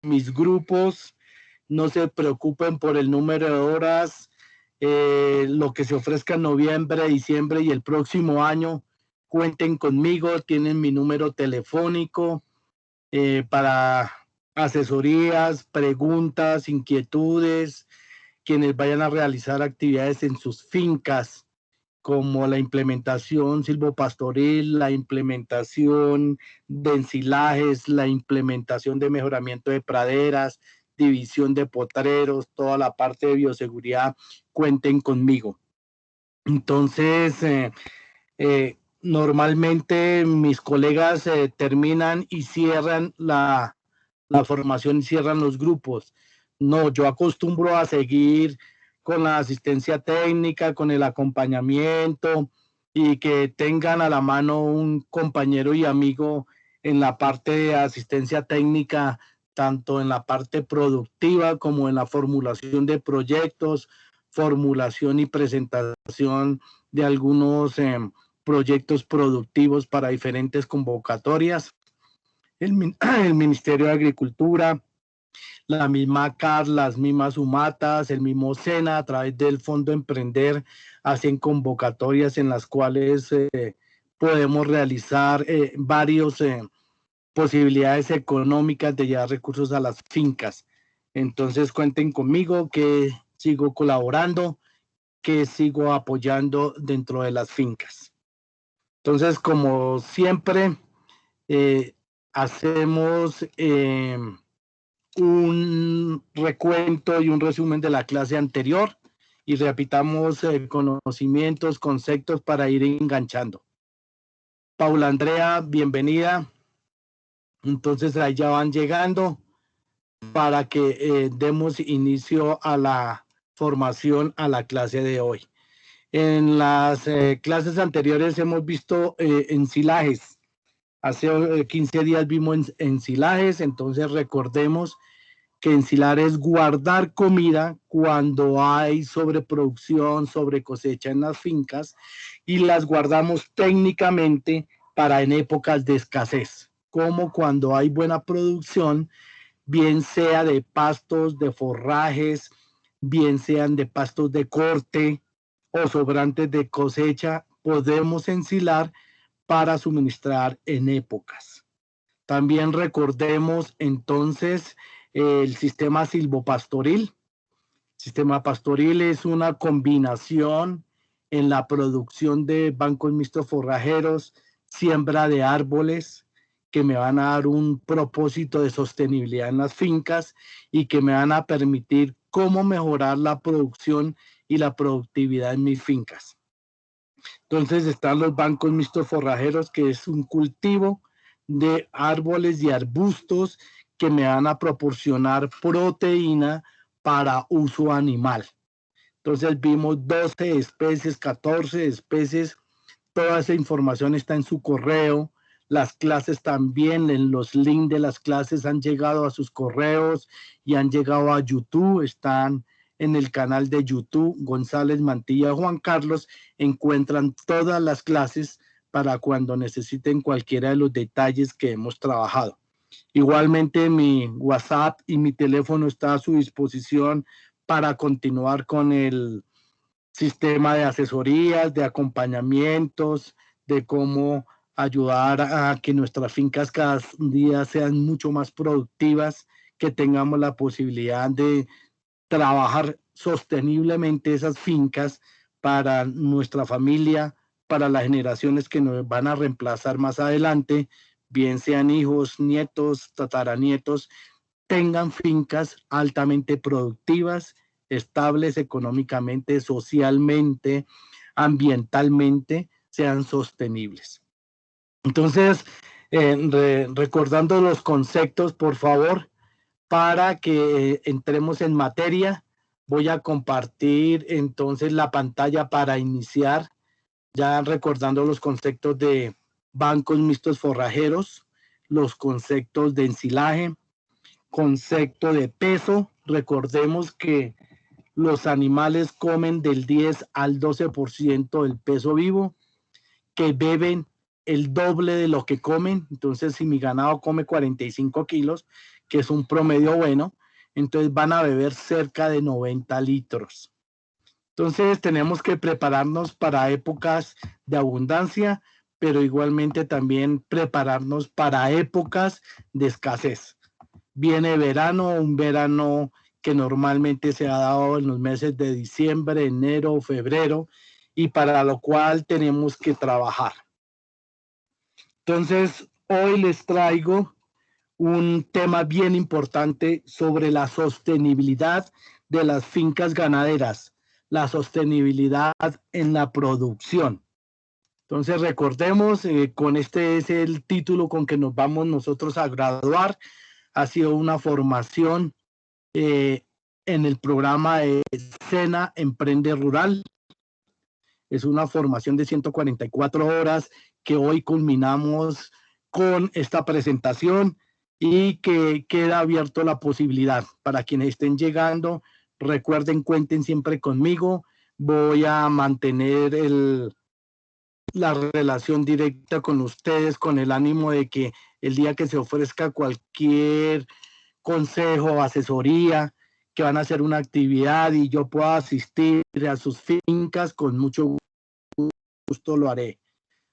mis grupos, no se preocupen por el número de horas, lo que se ofrezca en noviembre, diciembre y el próximo año, cuenten conmigo, tienen mi número telefónico para asesorías, preguntas, inquietudes, quienes vayan a realizar actividades en sus fincas, como la implementación silvopastoril, la implementación de ensilajes, la implementación de mejoramiento de praderas, división de potreros, toda la parte de bioseguridad, cuenten conmigo. Entonces, normalmente mis colegas terminan y cierran la formación y cierran los grupos. No, yo acostumbro a seguir con la asistencia técnica, con el acompañamiento y que tengan a la mano un compañero y amigo en la parte de asistencia técnica, tanto en la parte productiva como en la formulación de proyectos, formulación y presentación de algunos proyectos productivos para diferentes convocatorias. El Ministerio de Agricultura, la misma CAR, las mismas UMATAS, el mismo SENA, a través del Fondo Emprender, hacen convocatorias en las cuales podemos realizar varios posibilidades económicas de llevar recursos a las fincas. Entonces cuenten conmigo que sigo colaborando, que sigo apoyando dentro de las fincas. Entonces, como siempre, eh, hacemos un recuento y un resumen de la clase anterior y repitamos conocimientos, conceptos para ir enganchando. Paula Andrea, bienvenida. Entonces ahí ya van llegando para que demos inicio a la formación a la clase de hoy. En las clases anteriores hemos visto ensilajes. Hace 15 días vimos ensilajes, entonces recordemos que ensilar es guardar comida cuando hay sobreproducción, sobrecosecha en las fincas y las guardamos técnicamente para en épocas de escasez, como cuando hay buena producción, bien sea de pastos, de forrajes, bien sean de pastos de corte o sobrantes de cosecha, podemos ensilar para suministrar en épocas. También recordemos entonces el sistema silvopastoril. Sistema pastoril es una combinación en la producción de bancos mixtos forrajeros, siembra de árboles que me van a dar un propósito de sostenibilidad en las fincas y que me van a permitir cómo mejorar la producción y la productividad en mis fincas. Entonces están los bancos mixtos forrajeros, que es un cultivo de árboles y arbustos que me van a proporcionar proteína para uso animal. Entonces vimos 12 especies, 14 especies, toda esa información está en su correo. Las clases también, en los links de las clases han llegado a sus correos y han llegado a YouTube, están en el canal de YouTube González Mantilla Juan Carlos, encuentran todas las clases para cuando necesiten cualquiera de los detalles que hemos trabajado. Igualmente mi WhatsApp y mi teléfono está a su disposición para continuar con el sistema de asesorías, de acompañamientos, de cómo ayudar a que nuestras fincas cada día sean mucho más productivas, que tengamos la posibilidad de trabajar sosteniblemente esas fincas para nuestra familia, para las generaciones que nos van a reemplazar más adelante, bien sean hijos, nietos, tataranietos, tengan fincas altamente productivas, estables económicamente, socialmente, ambientalmente, sean sostenibles. Entonces, recordando los conceptos, por favor, para que entremos en materia, voy a compartir entonces la pantalla para iniciar, ya recordando los conceptos de bancos mixtos forrajeros, los conceptos de ensilaje, concepto de peso. Recordemos que los animales comen del 10 al 12% del peso vivo, que beben el doble de lo que comen. Entonces, si mi ganado come 45 kilos, que es un promedio bueno, entonces van a beber cerca de 90 litros. Entonces tenemos que prepararnos para épocas de abundancia, pero igualmente también prepararnos para épocas de escasez. Viene verano, un verano que normalmente se ha dado en los meses de diciembre, enero, febrero, y para lo cual tenemos que trabajar. Entonces, hoy les traigo un tema bien importante sobre la sostenibilidad de las fincas ganaderas, la sostenibilidad en la producción. Entonces recordemos, con este es el título con que nos vamos nosotros a graduar. Ha sido una formación en el programa de SENA Emprende Rural. Es una formación de 144 horas que hoy culminamos con esta presentación y que queda abierto la posibilidad para quienes estén llegando. Recuerden, cuenten siempre conmigo. Voy a mantener la relación directa con ustedes con el ánimo de que el día que se ofrezca cualquier consejo o asesoría, que van a hacer una actividad y yo pueda asistir a sus fincas, con mucho gusto lo haré.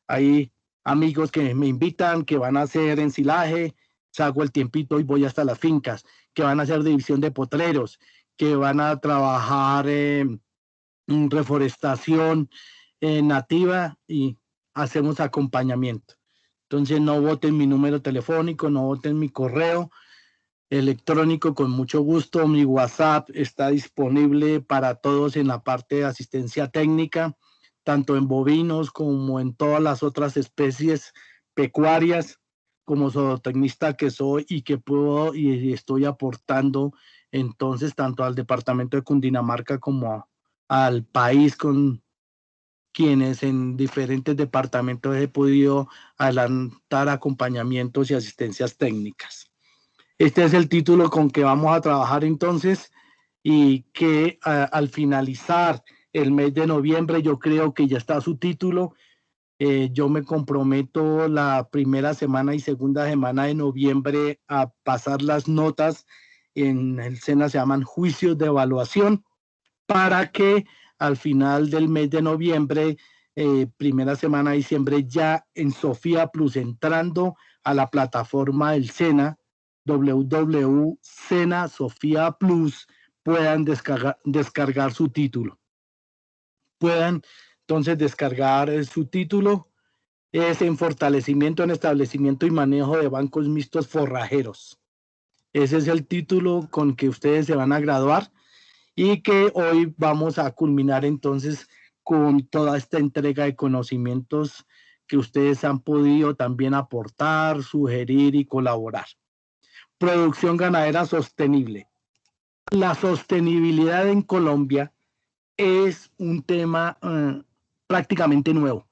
Hay amigos que me invitan, que van a hacer ensilaje, saco el tiempito y voy hasta las fincas, que van a hacer división de potreros, que van a trabajar en reforestación nativa y hacemos acompañamiento. Entonces no voten mi número telefónico, no voten mi correo electrónico, con mucho gusto. Mi WhatsApp está disponible para todos en la parte de asistencia técnica, tanto en bovinos como en todas las otras especies pecuarias, como zootecnista que soy y que puedo y estoy aportando entonces tanto al departamento de Cundinamarca como al país, con quienes en diferentes departamentos he podido adelantar acompañamientos y asistencias técnicas. Este es el título con que vamos a trabajar entonces, y que al finalizar el mes de noviembre, yo creo que ya está su título. Yo me comprometo la primera semana y segunda semana de noviembre a pasar las notas. En el SENA se llaman juicios de evaluación, para que al final del mes de noviembre, primera semana de diciembre, ya en Sofía Plus, entrando a la plataforma del SENA, www.SENA Sofía Plus, puedan descargar su título. Puedan entonces descargar su título. Es en fortalecimiento, en establecimiento y manejo de bancos mixtos forrajeros. Ese es el título con que ustedes se van a graduar, y que hoy vamos a culminar entonces con toda esta entrega de conocimientos que ustedes han podido también aportar, sugerir y colaborar. Producción ganadera sostenible. La sostenibilidad en Colombia es un tema prácticamente nuevo.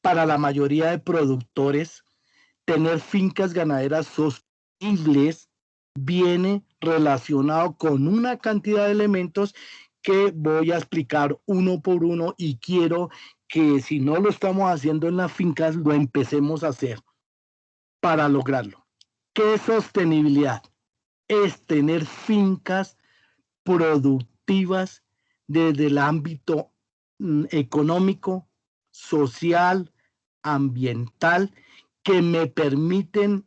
Para la mayoría de productores, tener fincas ganaderas sostenibles viene relacionado con una cantidad de elementos que voy a explicar uno por uno, y quiero que, si no lo estamos haciendo en las fincas, lo empecemos a hacer para lograrlo. ¿Qué es sostenibilidad? Es tener fincas productivas desde el ámbito económico, social, ambiental, que me permiten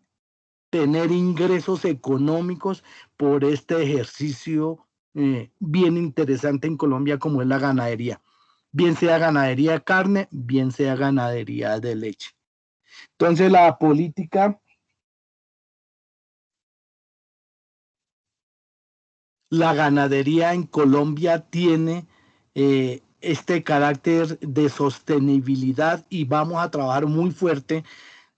tener ingresos económicos por este ejercicio bien interesante en Colombia, como es la ganadería. Bien sea ganadería de carne, bien sea ganadería de leche. Entonces la política, la ganadería en Colombia tiene este carácter de sostenibilidad, y vamos a trabajar muy fuerte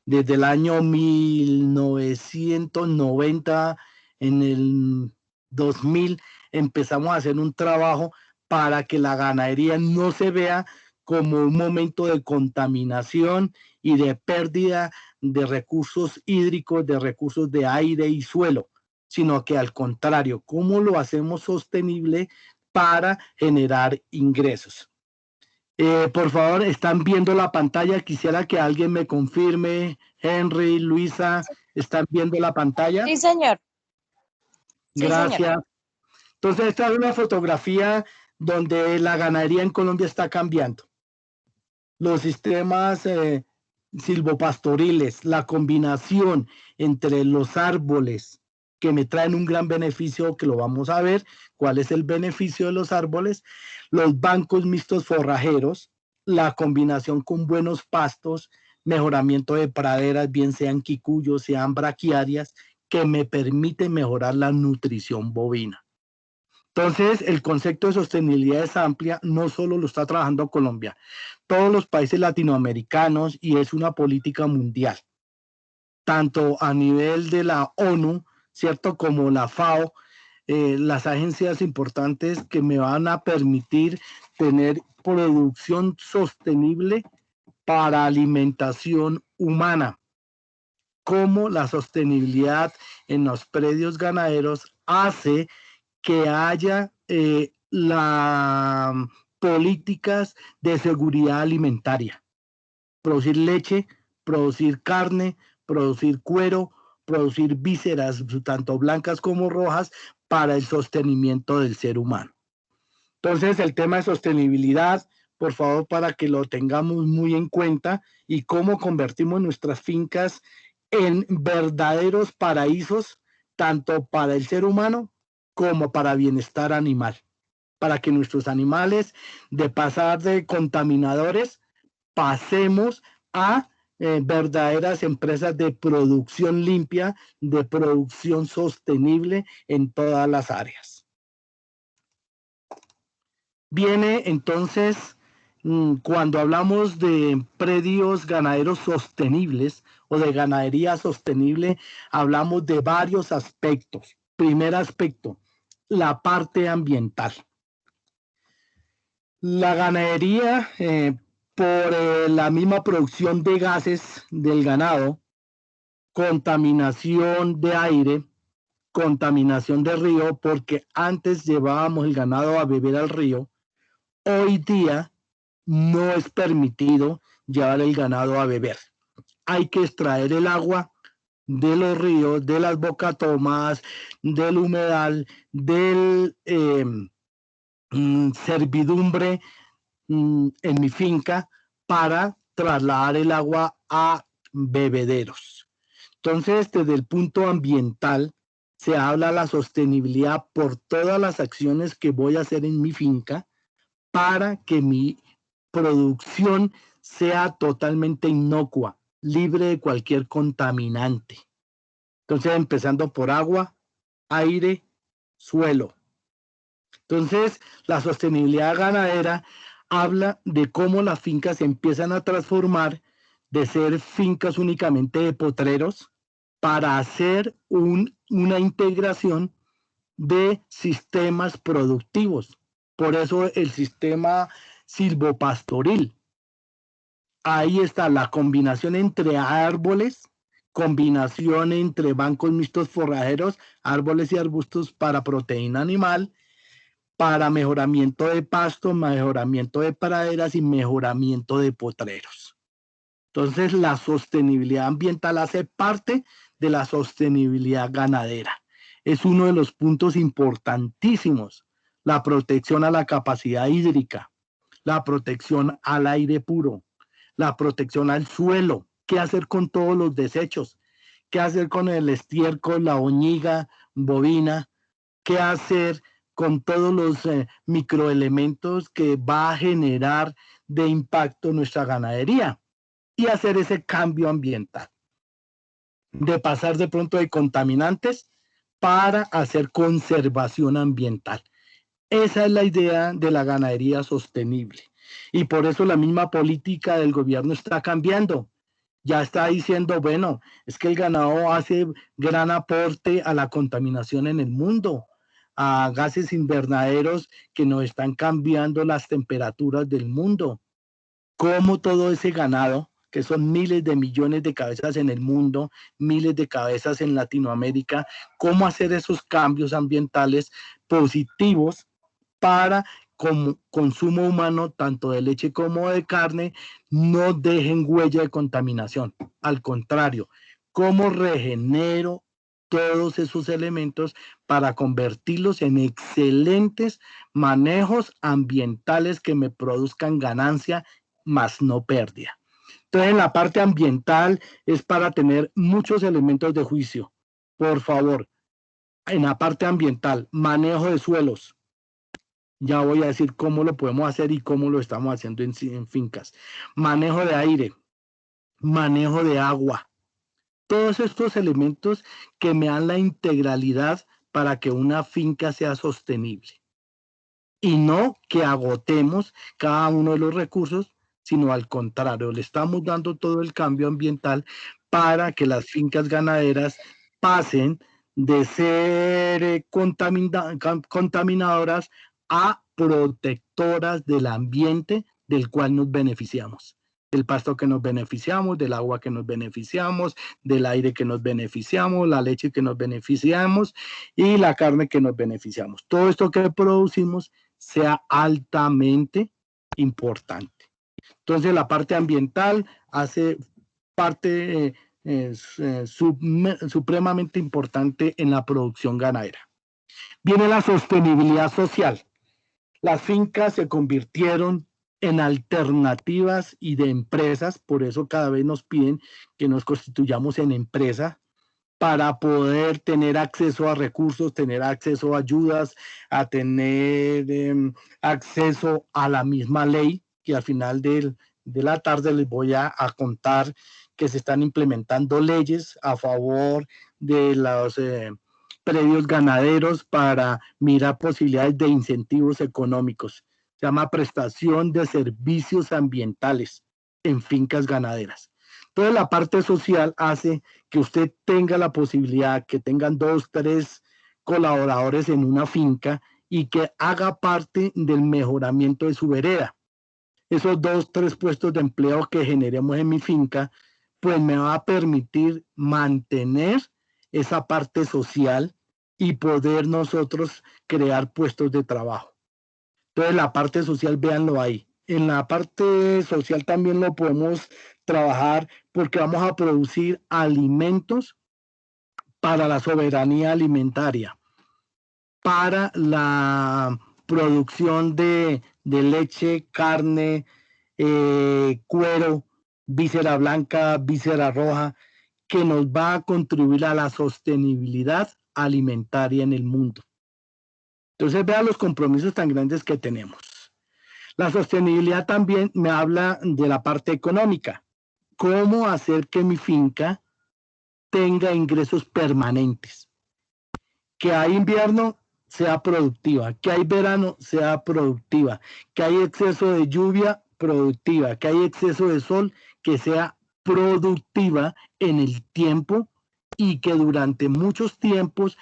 desde el año 1990. En el 2000 empezamos a hacer un trabajo para que la ganadería no se vea como un momento de contaminación y de pérdida de recursos hídricos, de recursos de aire y suelo, sino que al contrario, cómo lo hacemos sostenible para generar ingresos. Por favor, ¿están viendo la pantalla? Quisiera que alguien me confirme. Henry, Luisa, ¿están viendo la pantalla? Sí, señor. Sí, señor. Gracias. Entonces, esta es una fotografía donde la ganadería en Colombia está cambiando. Los sistemas silvopastoriles, la combinación entre los árboles que me traen un gran beneficio, que lo vamos a ver, cuál es el beneficio de los árboles, los bancos mixtos forrajeros, la combinación con buenos pastos, mejoramiento de praderas, bien sean quicuyos, sean braquiarias, que me permiten mejorar la nutrición bovina. Entonces, el concepto de sostenibilidad es amplia, no solo lo está trabajando Colombia, todos los países latinoamericanos, y es una política mundial, tanto a nivel de la ONU, ¿cierto? Como la FAO, las agencias importantes que me van a permitir tener producción sostenible para alimentación humana, como la sostenibilidad en los predios ganaderos hace que haya políticas de seguridad alimentaria, producir leche, producir carne, producir cuero, producir vísceras, tanto blancas como rojas, para el sostenimiento del ser humano. Entonces, el tema de sostenibilidad, por favor, para que lo tengamos muy en cuenta, y cómo convertimos nuestras fincas en verdaderos paraísos, tanto para el ser humano como para bienestar animal, para que nuestros animales, de pasar de contaminadores, pasemos a verdaderas empresas de producción limpia, de producción sostenible en todas las áreas. Viene entonces, cuando hablamos de predios ganaderos sostenibles o de ganadería sostenible, hablamos de varios aspectos. Primer aspecto, la parte ambiental. La ganadería, por la misma producción de gases del ganado, contaminación de aire, contaminación de río, porque antes llevábamos el ganado a beber al río, hoy día no es permitido llevar el ganado a beber. Hay que extraer el agua de los ríos, de las bocatomas, del humedal, del servidumbre en mi finca, para trasladar el agua a bebederos. Entonces, desde el punto ambiental, se habla de la sostenibilidad por todas las acciones que voy a hacer en mi finca para que mi producción sea totalmente inocua, libre de cualquier contaminante. Entonces, empezando por agua, aire, suelo. Entonces, la sostenibilidad ganadera habla de cómo las fincas se empiezan a transformar de ser fincas únicamente de potreros para hacer una integración de sistemas productivos. Por eso el sistema silvopastoril. Ahí está la combinación entre árboles, combinación entre bancos mixtos forrajeros, árboles y arbustos para proteína animal, para mejoramiento de pasto, mejoramiento de praderas y mejoramiento de potreros. Entonces, la sostenibilidad ambiental hace parte de la sostenibilidad ganadera. Es uno de los puntos importantísimos. La protección a la capacidad hídrica, la protección al aire puro, la protección al suelo. ¿Qué hacer con todos los desechos? ¿Qué hacer con el estiércol, la oñiga bovina? ¿Qué hacer con todos los microelementos que va a generar de impacto nuestra ganadería? Y hacer ese cambio ambiental, de pasar de pronto de contaminantes para hacer conservación ambiental. Esa es la idea de la ganadería sostenible. Y por eso la misma política del gobierno está cambiando. Ya está diciendo, bueno, es que el ganado hace gran aporte a la contaminación en el mundo, a gases invernaderos que nos están cambiando las temperaturas del mundo. Cómo todo ese ganado, que son miles de millones de cabezas en el mundo, miles de cabezas en Latinoamérica, cómo hacer esos cambios ambientales positivos para, como consumo humano, tanto de leche como de carne, no dejen huella de contaminación. Al contrario, cómo regenero todos esos elementos para convertirlos en excelentes manejos ambientales que me produzcan ganancia, más no pérdida. Entonces, en la parte ambiental es para tener muchos elementos de juicio. Por favor, en la parte ambiental, manejo de suelos. Ya voy a decir cómo lo podemos hacer y cómo lo estamos haciendo en fincas. Manejo de aire, manejo de agua. Todos estos elementos que me dan la integralidad para que una finca sea sostenible. Y no que agotemos cada uno de los recursos, sino al contrario, le estamos dando todo el cambio ambiental para que las fincas ganaderas pasen de ser contaminadoras a protectoras del ambiente del cual nos beneficiamos. Del pasto que nos beneficiamos, del agua que nos beneficiamos, del aire que nos beneficiamos, la leche que nos beneficiamos y la carne que nos beneficiamos. Todo esto que producimos sea altamente importante. Entonces, la parte ambiental hace parte supremamente importante en la producción ganadera. Viene la sostenibilidad social. Las fincas se convirtieron en alternativas y de empresas, por eso cada vez nos piden que nos constituyamos en empresa para poder tener acceso a recursos, tener acceso a ayudas, a tener acceso a la misma ley, que al final de la tarde les voy a contar que se están implementando leyes a favor de los predios ganaderos para mirar posibilidades de incentivos económicos. Se llama prestación de servicios ambientales en fincas ganaderas. Toda la parte social hace que usted tenga la posibilidad, que tengan 2, 3 colaboradores en una finca y que haga parte del mejoramiento de su vereda. Esos 2, 3 puestos de empleo que generemos en mi finca, pues me va a permitir mantener esa parte social y poder nosotros crear puestos de trabajo. Entonces la parte social, véanlo ahí. En la parte social también lo podemos trabajar porque vamos a producir alimentos para la soberanía alimentaria, para la producción de leche, carne, cuero, víscera blanca, víscera roja, que nos va a contribuir a la sostenibilidad alimentaria en el mundo. Entonces, vean los compromisos tan grandes que tenemos. La sostenibilidad también me habla de la parte económica. ¿Cómo hacer que mi finca tenga ingresos permanentes? Que hay invierno, sea productiva. Que hay verano, sea productiva. Que hay exceso de lluvia, productiva. Que hay exceso de sol, que sea productiva en el tiempo y que durante muchos tiempos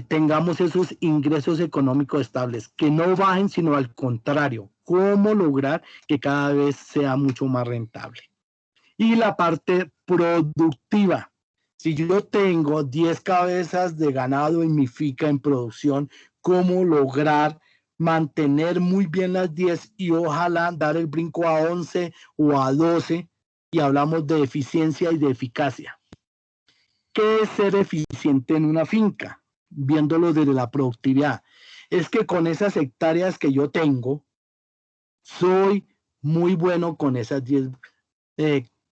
tengamos esos ingresos económicos estables, que no bajen, sino al contrario, cómo lograr que cada vez sea mucho más rentable. Y la parte productiva. Si yo tengo 10 cabezas de ganado en mi finca en producción, ¿cómo lograr mantener muy bien las 10 y ojalá dar el brinco a 11 o a 12? Y hablamos de eficiencia y de eficacia. ¿Qué es ser eficiente en una finca? Viéndolo desde la productividad. Es que con esas hectáreas que yo tengo, soy muy bueno con esas 10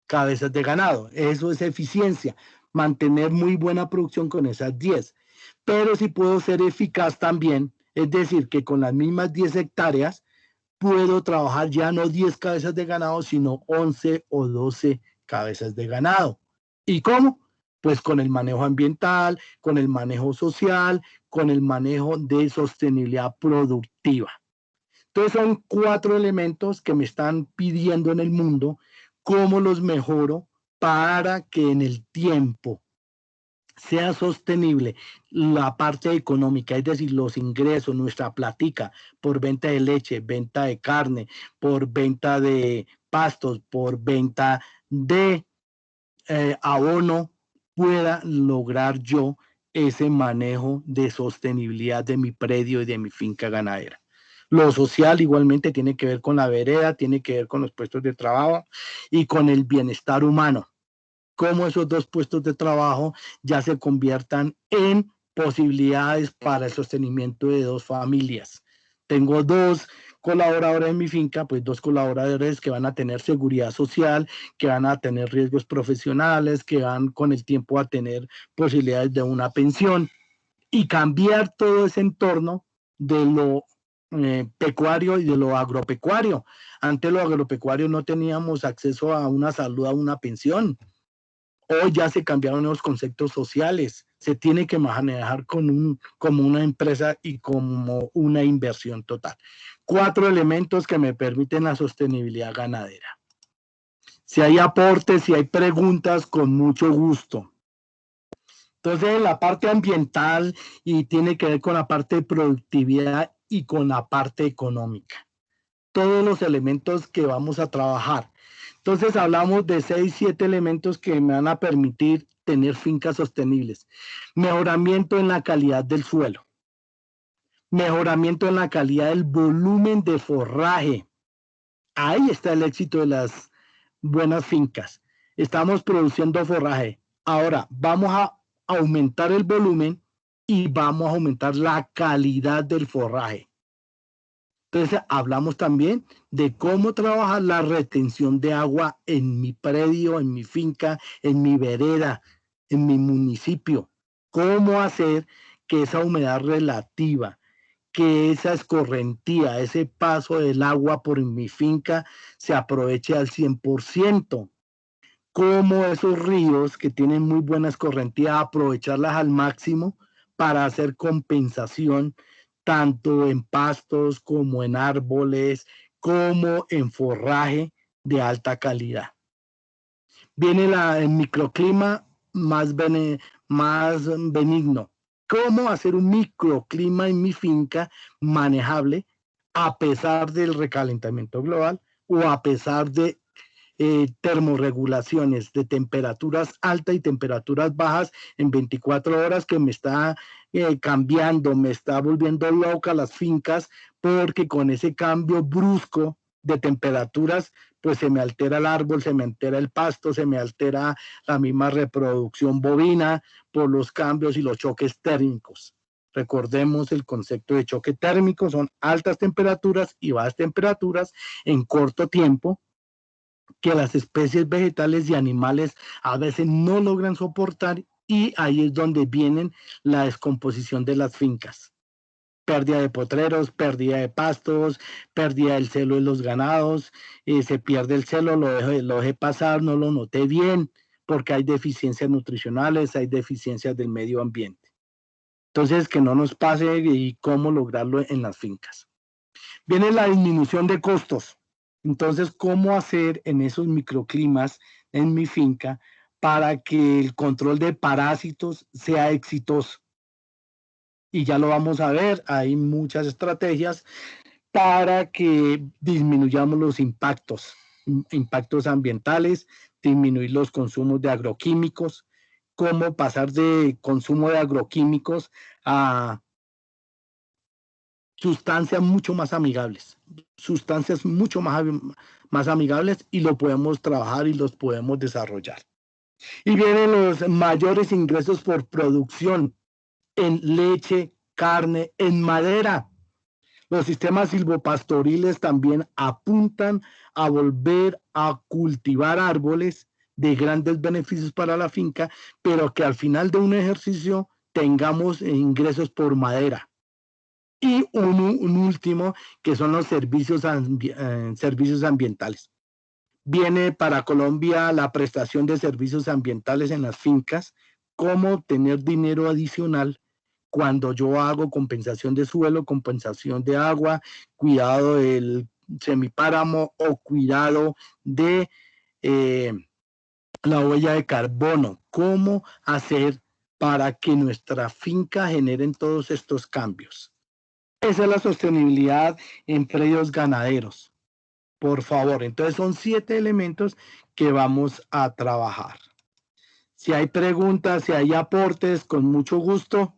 cabezas de ganado. Eso es eficiencia, mantener muy buena producción con esas 10. Pero si puedo ser eficaz también, es decir, que con las mismas 10 hectáreas puedo trabajar ya no 10 cabezas de ganado, sino 11 o 12 cabezas de ganado. ¿Y cómo? Pues con el manejo ambiental, con el manejo social, con el manejo de sostenibilidad productiva. Entonces son 4 elementos que me están pidiendo en el mundo, cómo los mejoro para que en el tiempo sea sostenible la parte económica, es decir, los ingresos, nuestra platica por venta de leche, venta de carne, por venta de pastos, por venta de abono, pueda lograr yo ese manejo de sostenibilidad de mi predio y de mi finca ganadera. Lo social igualmente tiene que ver con la vereda, tiene que ver con los puestos de trabajo y con el bienestar humano. cómo esos dos puestos de trabajo ya se conviertan en posibilidades para el sostenimiento de dos familias. Tengo dos colaboradores en mi finca, pues dos colaboradores que van a tener seguridad social, que van a tener riesgos profesionales, que van con el tiempo a tener posibilidades de una pensión, y cambiar todo ese entorno de lo pecuario y de lo agropecuario. Antes lo agropecuario no teníamos acceso a una salud, a una pensión. Hoy ya se cambiaron los conceptos sociales. Se tiene que manejar como una empresa y como una inversión total. 4 elementos que me permiten la sostenibilidad ganadera. Si hay aportes, si hay preguntas, con mucho gusto. Entonces, la parte ambiental y tiene que ver con la parte de productividad y con la parte económica. Todos los elementos que vamos a trabajar. Entonces, hablamos de 6, 7 elementos que me van a permitir tener fincas sostenibles. Mejoramiento en la calidad del suelo. Mejoramiento en la calidad del volumen de forraje. Ahí está el éxito de las buenas fincas. Estamos produciendo forraje. Ahora, vamos a aumentar el volumen y vamos a aumentar la calidad del forraje. Entonces, hablamos también de cómo trabajar la retención de agua en mi predio, en mi finca, en mi vereda, en mi municipio. Cómo hacer que esa humedad relativa, que esa escorrentía, ese paso del agua por mi finca se aproveche al 100%. Cómo esos ríos que tienen muy buena escorrentía, aprovecharlas al máximo para hacer compensación tanto en pastos como en árboles, como en forraje de alta calidad. Viene el microclima más benigno. ¿Cómo hacer un microclima en mi finca manejable a pesar del recalentamiento global o a pesar de termorregulaciones de temperaturas altas y temperaturas bajas en 24 horas que me está cambiando, me está volviendo loca las fincas porque con ese cambio brusco de temperaturas pues se me altera el árbol, se me altera el pasto, se me altera la misma reproducción bovina por los cambios y los choques térmicos. Recordemos el concepto de choque térmico, son altas temperaturas y bajas temperaturas en corto tiempo que las especies vegetales y animales a veces no logran soportar y ahí es donde viene la descomposición de las fincas. Pérdida de potreros, pérdida de pastos, pérdida del celo de los ganados, se pierde el celo, lo dejé pasar, no lo noté bien, porque hay deficiencias nutricionales, hay deficiencias del medio ambiente. Entonces, que no nos pase y cómo lograrlo en las fincas. Viene la disminución de costos. Entonces, ¿cómo hacer en esos microclimas en mi finca para que el control de parásitos sea exitoso? Y ya lo vamos a ver, hay muchas estrategias para que disminuyamos los impactos ambientales, disminuir los consumos de agroquímicos, cómo pasar de consumo de agroquímicos a sustancias mucho más amigables, más amigables y lo podemos trabajar y los podemos desarrollar. Y vienen los mayores ingresos por producción en leche, carne, en madera. Los sistemas silvopastoriles también apuntan a volver a cultivar árboles de grandes beneficios para la finca, pero que al final de un ejercicio tengamos ingresos por madera. Y un último, que son los servicios ambientales. Viene para Colombia la prestación de servicios ambientales en las fincas, cómo obtener dinero adicional cuando yo hago compensación de suelo, compensación de agua, cuidado del semipáramo o cuidado de la huella de carbono. ¿Cómo hacer para que nuestra finca generen todos estos cambios? Esa es la sostenibilidad en predios ganaderos. Por favor, entonces son 7 elementos que vamos a trabajar. Si hay preguntas, si hay aportes, con mucho gusto.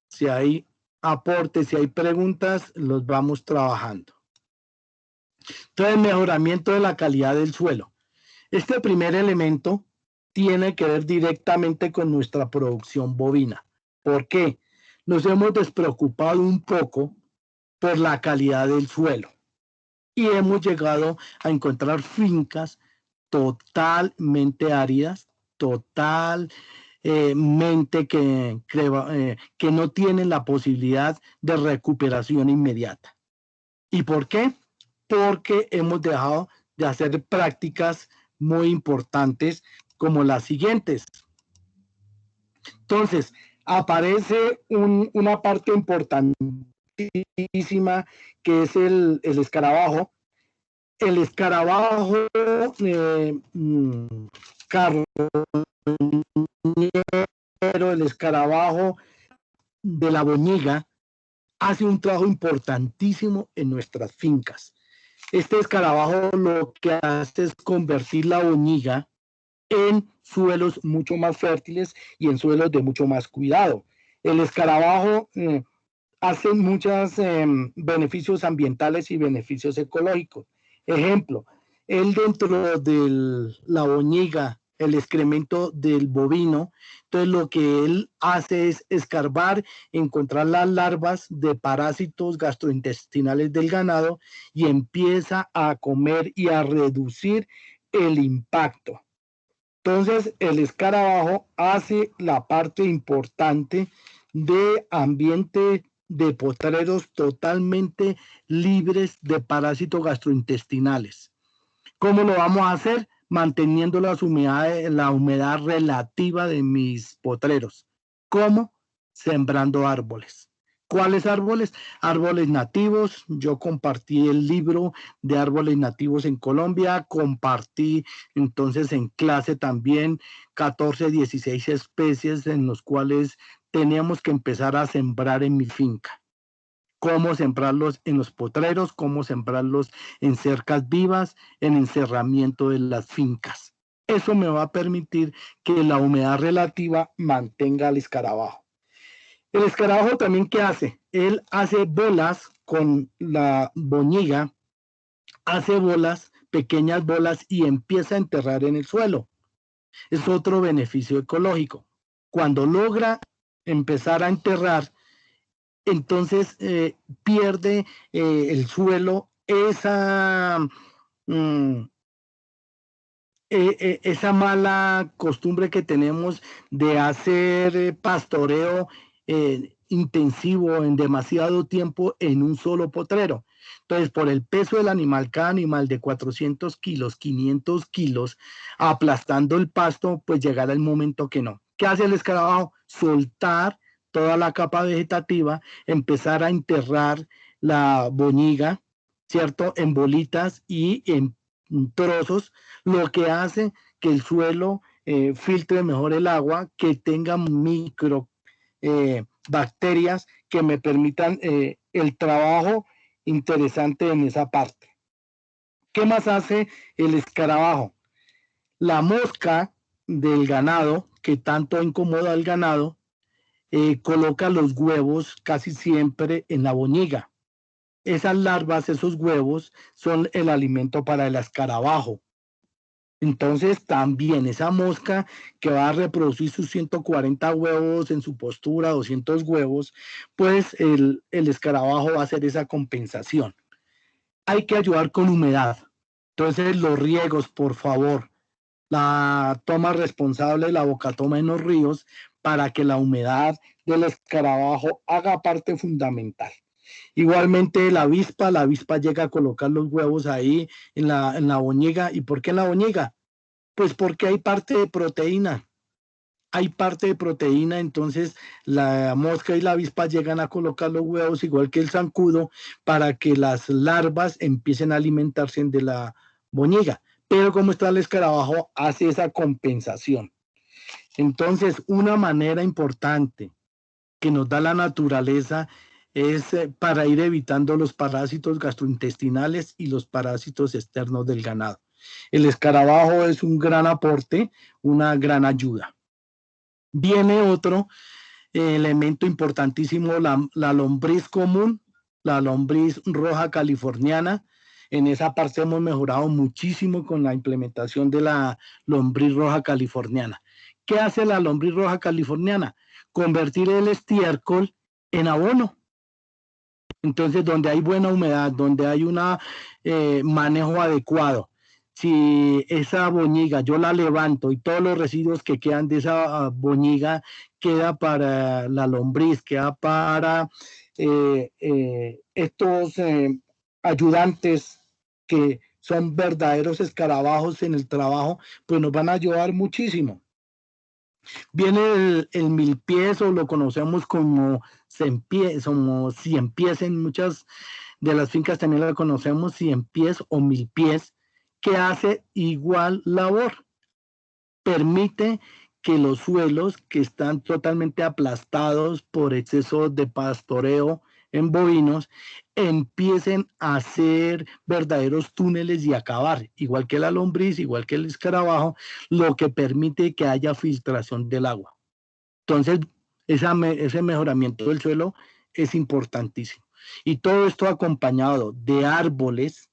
Si hay aportes, si hay preguntas, los vamos trabajando. Entonces, mejoramiento de la calidad del suelo. Este primer elemento tiene que ver directamente con nuestra producción bovina. ¿Por qué? Nos hemos despreocupado un poco por la calidad del suelo y hemos llegado a encontrar fincas totalmente áridas, totalmente que no tienen la posibilidad de recuperación inmediata. ¿Y por qué? Porque hemos dejado de hacer prácticas muy importantes como las siguientes. Entonces, aparece una parte importantísima que es el escarabajo. El escarabajo carroñero, el escarabajo de la boñiga, hace un trabajo importantísimo en nuestras fincas. Este escarabajo lo que hace es convertir la boñiga en suelos mucho más fértiles y en suelos de mucho más cuidado. El escarabajo hace muchos beneficios ambientales y beneficios ecológicos. Ejemplo, él dentro de la boñiga, el excremento del bovino, entonces lo que él hace es escarbar, encontrar las larvas de parásitos gastrointestinales del ganado y empieza a comer y a reducir el impacto. Entonces, el escarabajo hace la parte importante de ambiente de potreros totalmente libres de parásitos gastrointestinales. ¿Cómo lo vamos a hacer? Manteniendo la humedad relativa de mis potreros. ¿Cómo? Sembrando árboles. ¿Cuáles árboles? Árboles nativos. Yo compartí el libro de árboles nativos en Colombia, compartí entonces en clase también 14, 16 especies en los cuales teníamos que empezar a sembrar en mi finca. Cómo sembrarlos en los potreros, cómo sembrarlos en cercas vivas, en encerramiento de las fincas. Eso me va a permitir que la humedad relativa mantenga al escarabajo. El escarabajo también, ¿qué hace? Él hace bolas con la boñiga, hace bolas, pequeñas bolas, y empieza a enterrar en el suelo. Es otro beneficio ecológico. Cuando logra empezar a enterrar, entonces pierde el suelo esa mala costumbre que tenemos de hacer pastoreo intensivo en demasiado tiempo en un solo potrero. Entonces, por el peso del animal, cada animal de 400 kilos, 500 kilos, aplastando el pasto, pues llegará el momento que no. ¿Qué hace el escarabajo? Soltar toda la capa vegetativa, empezar a enterrar la boñiga, ¿cierto? En bolitas y en trozos, lo que hace que el suelo filtre mejor el agua, que tenga micro bacterias que me permitan el trabajo interesante en esa parte. ¿Qué más hace el escarabajo? La mosca del ganado, que tanto incomoda al ganado, coloca los huevos casi siempre en la boñiga. Esas larvas, esos huevos, son el alimento para el escarabajo. Entonces también esa mosca que va a reproducir sus 140 huevos en su postura, 200 huevos, pues el escarabajo va a hacer esa compensación. Hay que ayudar con humedad. Entonces los riegos, por favor, la toma responsable, la bocatoma en los ríos, para que la humedad del escarabajo haga parte fundamental. Igualmente la avispa llega a colocar los huevos ahí en la boñiga. ¿Y por qué en la boñiga? Pues porque hay parte de proteína. Hay parte de proteína, entonces la mosca y la avispa llegan a colocar los huevos igual que el zancudo para que las larvas empiecen a alimentarse de la boñiga. Pero como está el escarabajo, hace esa compensación. Entonces, una manera importante que nos da la naturaleza es para ir evitando los parásitos gastrointestinales y los parásitos externos del ganado. El escarabajo es un gran aporte, una gran ayuda. Viene otro elemento importantísimo, la lombriz común, la lombriz roja californiana. En esa parte hemos mejorado muchísimo con la implementación de la lombriz roja californiana. ¿Qué hace la lombriz roja californiana? Convertir el estiércol en abono. Entonces, donde hay buena humedad, donde hay un manejo adecuado, si esa boñiga yo la levanto y todos los residuos que quedan de esa boñiga queda para la lombriz, queda para estos ayudantes que son verdaderos escarabajos en el trabajo, pues nos van a ayudar muchísimo. Viene el milpiés, o lo conocemos como ciempiés en muchas de las fincas también lo conocemos ciempiés o milpiés, que hace igual labor. Permite que los suelos que están totalmente aplastados por exceso de pastoreo en bovinos empiecen a hacer verdaderos túneles y acabar, igual que la lombriz, igual que el escarabajo, lo que permite que haya filtración del agua. Entonces, ese mejoramiento del suelo es importantísimo. Y todo esto acompañado de árboles,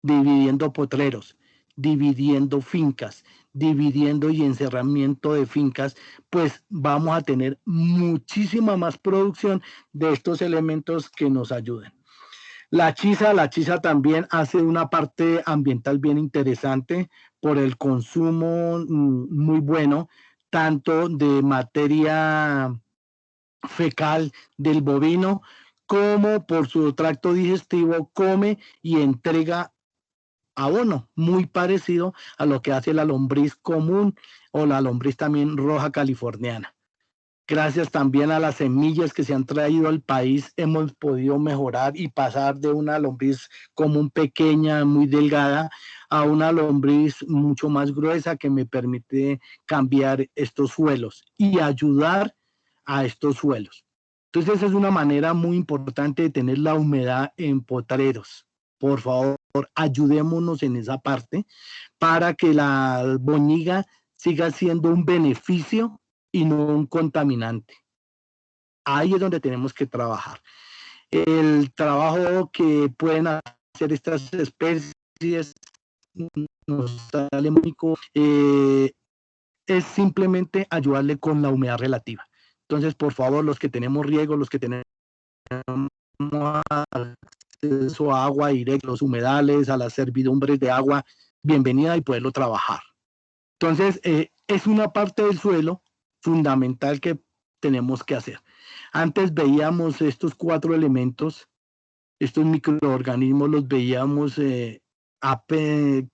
dividiendo potreros, dividiendo fincas, dividiendo y encerramiento de fincas, pues vamos a tener muchísima más producción de estos elementos que nos ayuden. La chiza también hace una parte ambiental bien interesante por el consumo muy bueno, tanto de materia fecal del bovino, como por su tracto digestivo come y entrega abono, muy parecido a lo que hace la lombriz común o la lombriz también roja californiana. Gracias también a las semillas que se han traído al país, hemos podido mejorar y pasar de una lombriz común pequeña, muy delgada, a una lombriz mucho más gruesa que me permite cambiar estos suelos y ayudar a estos suelos. Entonces, esa es una manera muy importante de tener la humedad en potreros. Por favor, ayudémonos en esa parte para que la boñiga siga siendo un beneficio y no un contaminante. Ahí es donde tenemos que trabajar. El trabajo que pueden hacer estas especies nos sale único, es simplemente ayudarle con la humedad relativa. Entonces, por favor, los que tenemos riego, los que tenemos acceso a agua directa, los humedales, a las servidumbres de agua, bienvenida y poderlo trabajar. Entonces, es una parte del suelo fundamental que tenemos que hacer. Antes veíamos estos 4 elementos, estos microorganismos los veíamos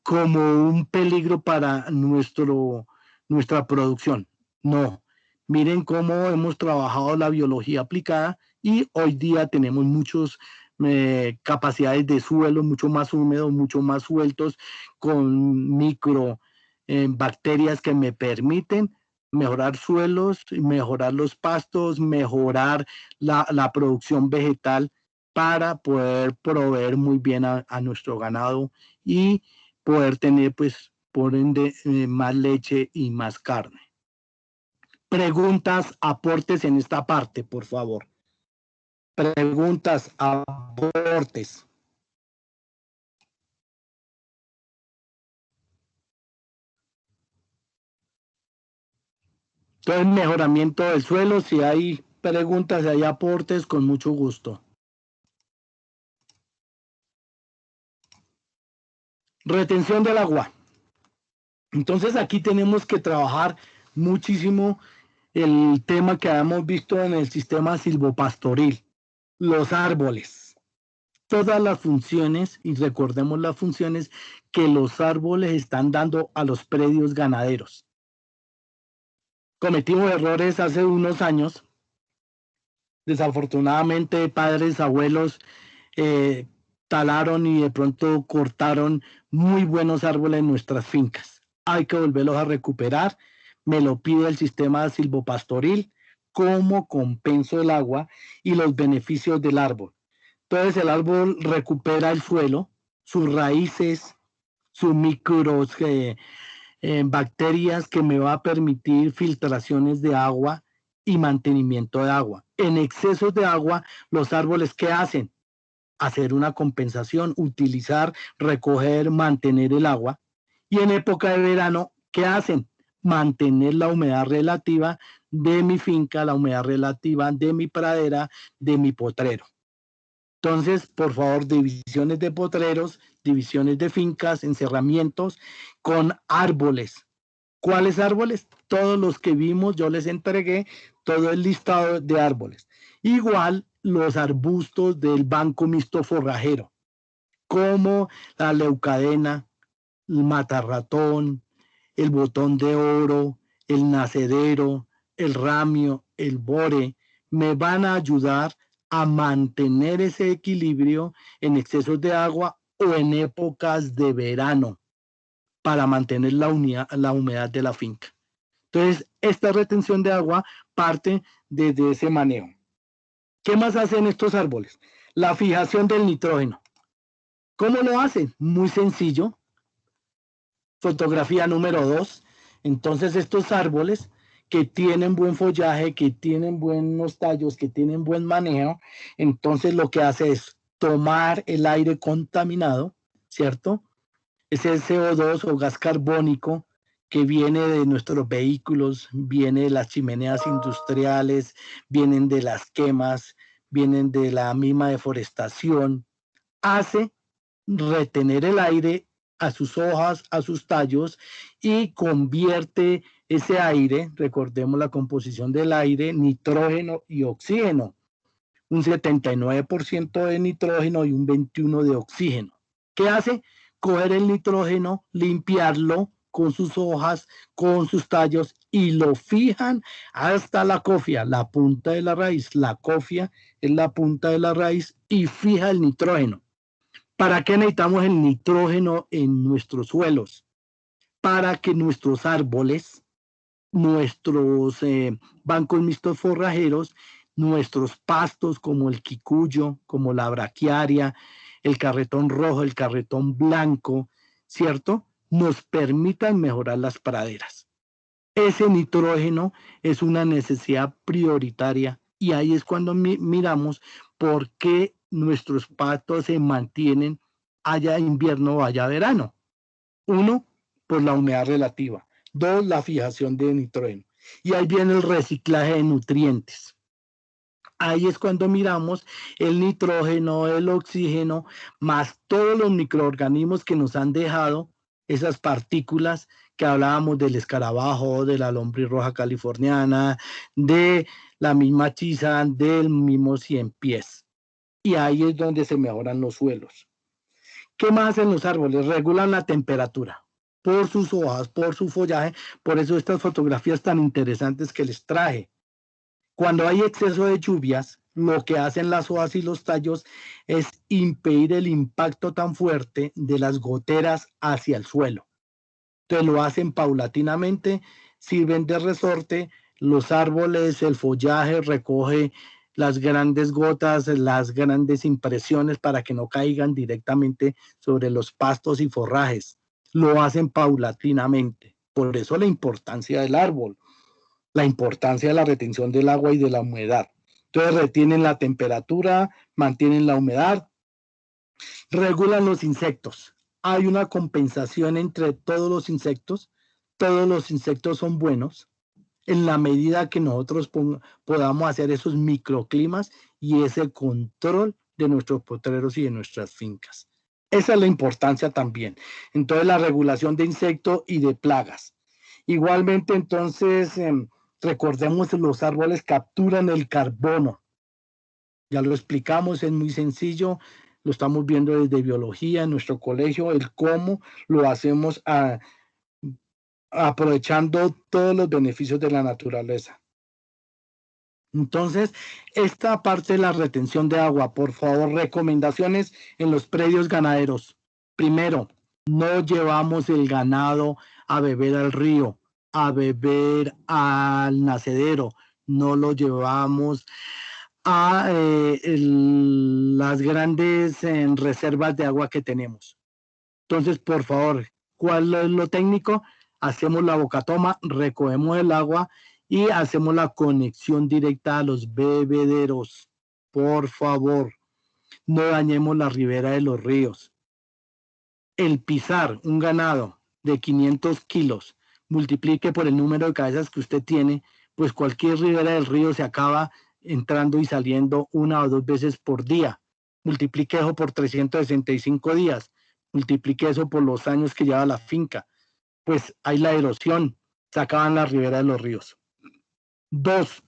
como un peligro para nuestra producción. No, miren cómo hemos trabajado la biología aplicada y hoy día tenemos muchas capacidades de suelo mucho más húmedos, mucho más sueltos, con bacterias que me permiten mejorar suelos, mejorar los pastos, mejorar la producción vegetal para poder proveer muy bien a nuestro ganado y poder tener, pues, por ende, más leche y más carne. Preguntas, aportes en esta parte, por favor. Preguntas, aportes. Entonces, mejoramiento del suelo, si hay preguntas, si hay aportes, con mucho gusto. Retención del agua. Entonces, aquí tenemos que trabajar muchísimo el tema que habíamos visto en el sistema silvopastoril, los árboles. Todas las funciones, y recordemos las funciones que los árboles están dando a los predios ganaderos. Cometimos errores hace unos años. Desafortunadamente, padres, abuelos talaron y de pronto cortaron muy buenos árboles en nuestras fincas. Hay que volverlos a recuperar. Me lo pide el sistema silvopastoril como compenso el agua y los beneficios del árbol. Entonces el árbol recupera el suelo, sus raíces, sus bacterias que me va a permitir filtraciones de agua y mantenimiento de agua. En excesos de agua, los árboles, ¿qué hacen? hacer una compensación, utilizar, recoger, mantener el agua. Y en época de verano, ¿qué hacen? Mantener la humedad relativa de mi finca, la humedad relativa de mi pradera, de mi potrero. Entonces, por favor, divisiones de potreros, divisiones de fincas, encerramientos con árboles. ¿Cuáles árboles? Todos los que vimos, yo les entregué todo el listado de árboles. Igual los arbustos del banco mixto forrajero, como la leucadena, el matarratón, el botón de oro, el nacedero, el ramio, el bore, me van a ayudar a mantener ese equilibrio en excesos de agua o en épocas de verano para mantener la humedad de la finca. Entonces, esta retención de agua parte desde ese manejo. ¿Qué más hacen estos árboles? La fijación del nitrógeno. ¿Cómo lo hacen? Muy sencillo. Fotografía número 2. Entonces, estos árboles que tienen buen follaje, que tienen buenos tallos, que tienen buen manejo, entonces lo que hace es tomar el aire contaminado, ¿cierto? Ese CO2 o gas carbónico que viene de nuestros vehículos, viene de las chimeneas industriales, vienen de las quemas, vienen de la misma deforestación, hace retener el aire a sus hojas, a sus tallos y convierte ese aire, recordemos la composición del aire, nitrógeno y oxígeno, un 79% de nitrógeno y un 21% de oxígeno. ¿Qué hace? Coger el nitrógeno, limpiarlo con sus hojas, con sus tallos y lo fijan hasta la cofia, la punta de la raíz. La cofia es la punta de la raíz y fija el nitrógeno. ¿Para qué necesitamos el nitrógeno en nuestros suelos? Para que nuestros árboles, nuestros bancos mixtos forrajeros, nuestros pastos como el quicuyo, como la braquiaria, el carretón rojo, el carretón blanco, ¿cierto? Nos permitan mejorar las praderas. Ese nitrógeno es una necesidad prioritaria y ahí es cuando miramos por qué nuestros pastos se mantienen haya invierno o haya verano. 1, por la humedad relativa. 2, la fijación de nitrógeno. Y ahí viene el reciclaje de nutrientes. Ahí es cuando miramos el nitrógeno, el oxígeno, más todos los microorganismos que nos han dejado esas partículas que hablábamos del escarabajo, de la lombriz roja californiana, de la misma chiza, del mismo ciempiés. Y ahí es donde se mejoran los suelos. ¿Qué más hacen los árboles? Regulan la temperatura por sus hojas, por su follaje. Por eso estas fotografías tan interesantes que les traje. Cuando hay exceso de lluvias, lo que hacen las hojas y los tallos es impedir el impacto tan fuerte de las goteras hacia el suelo. Entonces lo hacen paulatinamente, sirven de resorte, los árboles, el follaje recoge las grandes gotas, las grandes impresiones para que no caigan directamente sobre los pastos y forrajes. Lo hacen paulatinamente. Por eso la importancia del árbol, la importancia de la retención del agua y de la humedad. Entonces retienen la temperatura, mantienen la humedad, regulan los insectos. Hay una compensación entre todos los insectos son buenos en la medida que nosotros podamos hacer esos microclimas y ese control de nuestros potreros y de nuestras fincas. Esa es la importancia también. Entonces, la regulación de insectos y de plagas. Igualmente, entonces, recordemos que los árboles capturan el carbono. Ya lo explicamos, es muy sencillo. Lo estamos viendo desde biología en nuestro colegio, el cómo lo hacemos aprovechando todos los beneficios de la naturaleza. Entonces, esta parte de la retención de agua, por favor, recomendaciones en los predios ganaderos. Primero, no llevamos el ganado a beber al río, a beber al nacedero, no lo llevamos a las grandes reservas de agua que tenemos. Entonces, por favor, ¿cuál es lo técnico? Hacemos la bocatoma, recogemos el agua y hacemos la conexión directa a los bebederos. Por favor. No dañemos la ribera de los ríos. El pisar un ganado de 500 kilos, multiplique por el número de cabezas que usted tiene, pues cualquier ribera del río se acaba entrando y saliendo 1 o 2 veces por día. Multiplique eso por 365 días. Multiplique eso por los años que lleva la finca. Pues hay la erosión, se acaban las riberas de los ríos. 2.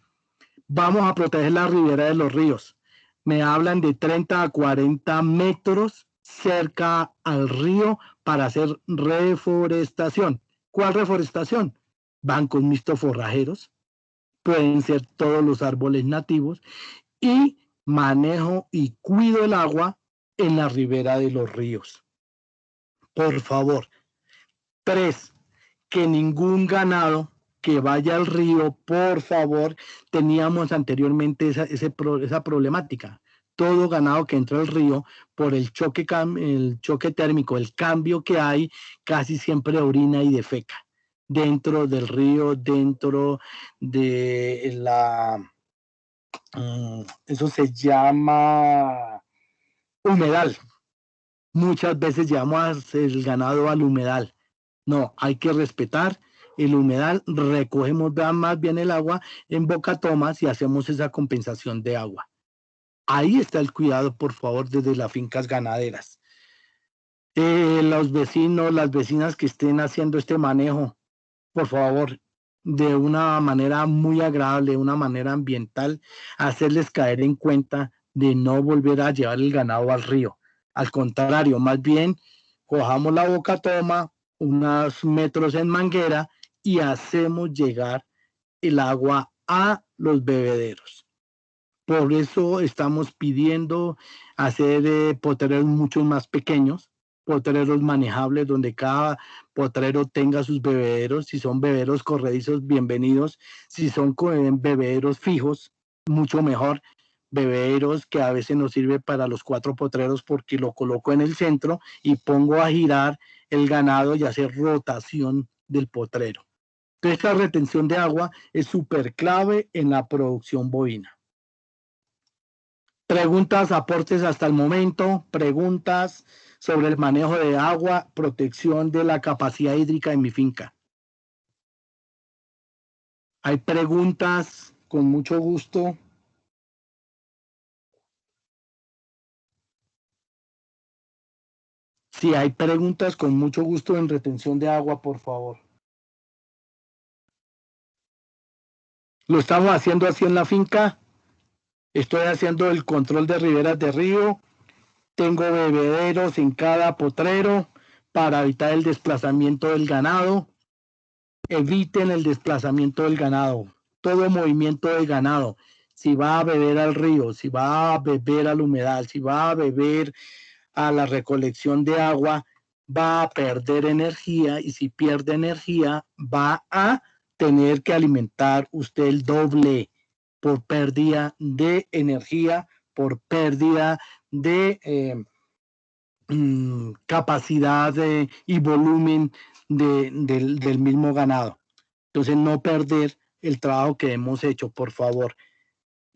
Vamos a proteger la ribera de los ríos. Me hablan de 30 a 40 metros cerca al río para hacer reforestación. ¿Cuál reforestación? Bancos mixtos forrajeros, pueden ser todos los árboles nativos y manejo y cuido el agua en la ribera de los ríos. Por favor. 3. Que ningún ganado que vaya al río, por favor, teníamos anteriormente esa problemática. Todo ganado que entra al río, por el choque térmico, el cambio que hay, casi siempre orina y defeca dentro del río, dentro de eso se llama humedal. Muchas veces llevamos el ganado al humedal. No, hay que respetar el humedal, recogemos más bien el agua en bocatomas y hacemos esa compensación de agua. Ahí está el cuidado, por favor, desde las fincas ganaderas. Los vecinos, las vecinas que estén haciendo este manejo, por favor, de una manera muy agradable, una manera ambiental, hacerles caer en cuenta de no volver a llevar el ganado al río. Al contrario, más bien, cojamos la bocatoma, unos metros en manguera y hacemos llegar el agua a los bebederos. Por eso estamos pidiendo hacer potreros mucho más pequeños, potreros manejables donde cada potrero tenga sus bebederos. Si son bebederos corredizos, bienvenidos. Si son bebederos fijos, mucho mejor. Bebederos que a veces nos sirve para los 4 potreros porque lo coloco en el centro y pongo a girar el ganado y hacer rotación del potrero. Entonces, esta retención de agua es súper clave en la producción bovina. Preguntas, aportes hasta el momento, preguntas sobre el manejo de agua, protección de la capacidad hídrica en mi finca. Hay preguntas, con mucho gusto. Si hay preguntas, con mucho gusto en retención de agua, por favor. Lo estamos haciendo así en la finca. Estoy haciendo el control de riberas de río. Tengo bebederos en cada potrero para evitar el desplazamiento del ganado. Eviten el desplazamiento del ganado. Todo movimiento de ganado, si va a beber al río, si va a beber al humedal, si va a beber a la recolección de agua, va a perder energía y si pierde energía va a tener que alimentar usted el doble por pérdida de energía, por pérdida de capacidad y volumen del mismo ganado. Entonces, no perder el trabajo que hemos hecho, por favor.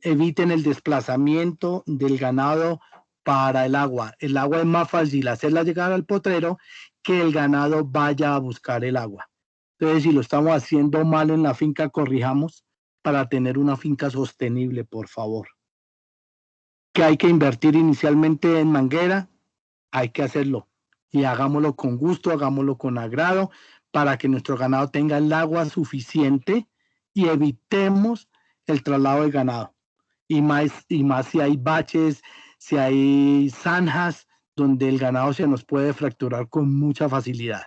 Eviten el desplazamiento del ganado para el agua. El agua es más fácil hacerla llegar al potrero que el ganado vaya a buscar el agua. Entonces, si lo estamos haciendo mal en la finca, corrijamos para tener una finca sostenible, por favor. Que hay que invertir inicialmente en manguera, hay que hacerlo. Y hagámoslo con gusto, hagámoslo con agrado, para que nuestro ganado tenga el agua suficiente y evitemos el traslado de ganado. Y más si hay baches, si hay zanjas donde el ganado se nos puede fracturar con mucha facilidad.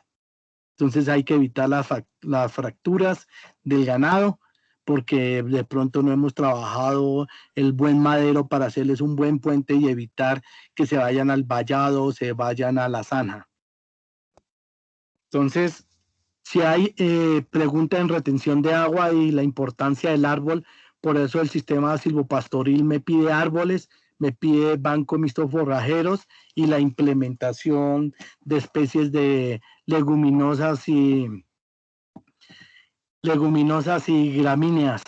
Entonces hay que evitar las fracturas del ganado porque de pronto no hemos trabajado el buen madero para hacerles un buen puente y evitar que se vayan al vallado o se vayan a la zanja. Entonces, si hay pregunta en retención de agua y la importancia del árbol, por eso el sistema silvopastoril me pide árboles, me pide banco mixto forrajeros y la implementación de especies de leguminosas y gramíneas.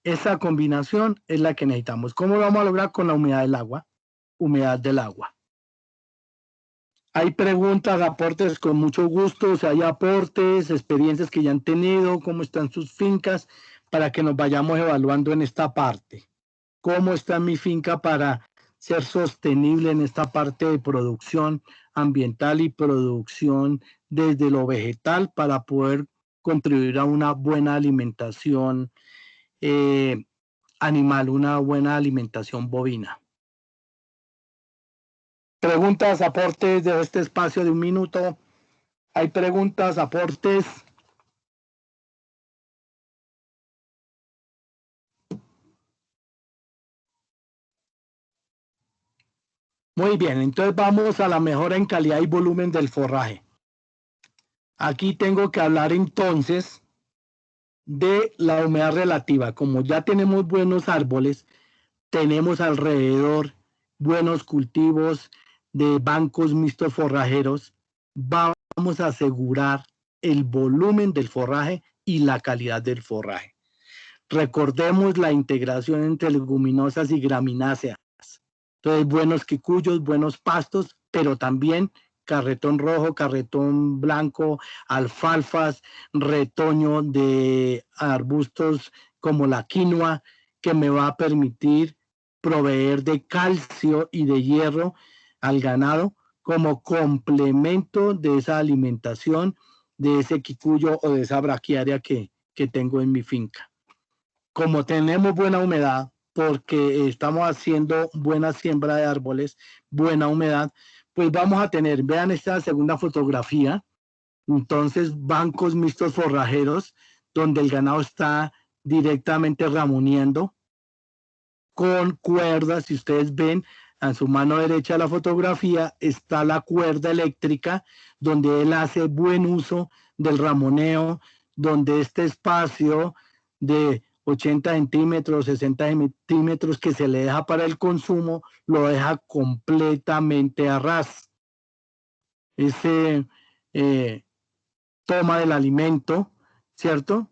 Esa combinación es la que necesitamos. ¿Cómo lo vamos a lograr? Con la humedad del agua. humedad del agua. Hay preguntas, aportes con mucho gusto, o sea, hay aportes, experiencias que ya han tenido, cómo están sus fincas, para que nos vayamos evaluando en esta parte. ¿Cómo está mi finca para ser sostenible en esta parte de producción ambiental y producción desde lo vegetal para poder contribuir a una buena alimentación animal, una buena alimentación bovina? Preguntas, aportes de este espacio de 1 minuto. ¿Hay preguntas, aportes? Muy bien, entonces vamos a la mejora en calidad y volumen del forraje. Aquí tengo que hablar entonces de la humedad relativa. Como ya tenemos buenos árboles, tenemos alrededor buenos cultivos de bancos mixtos forrajeros, vamos a asegurar el volumen del forraje y la calidad del forraje. Recordemos la integración entre leguminosas y gramináceas. Entonces, buenos quicuyos, buenos pastos, pero también carretón rojo, carretón blanco, alfalfas, retoño de arbustos como la quinoa, que me va a permitir proveer de calcio y de hierro al ganado como complemento de esa alimentación, de ese quicuyo o de esa braquiaria que tengo en mi finca. Como tenemos buena humedad, porque estamos haciendo buena siembra de árboles, buena humedad, pues vamos a tener, vean esta segunda fotografía, entonces bancos mixtos forrajeros, donde el ganado está directamente ramoneando con cuerdas. Si ustedes ven, a su mano derecha de la fotografía está la cuerda eléctrica, donde él hace buen uso del ramoneo, donde este espacio de 80 centímetros, 60 centímetros que se le deja para el consumo, lo deja completamente a ras. Ese toma del alimento, ¿cierto?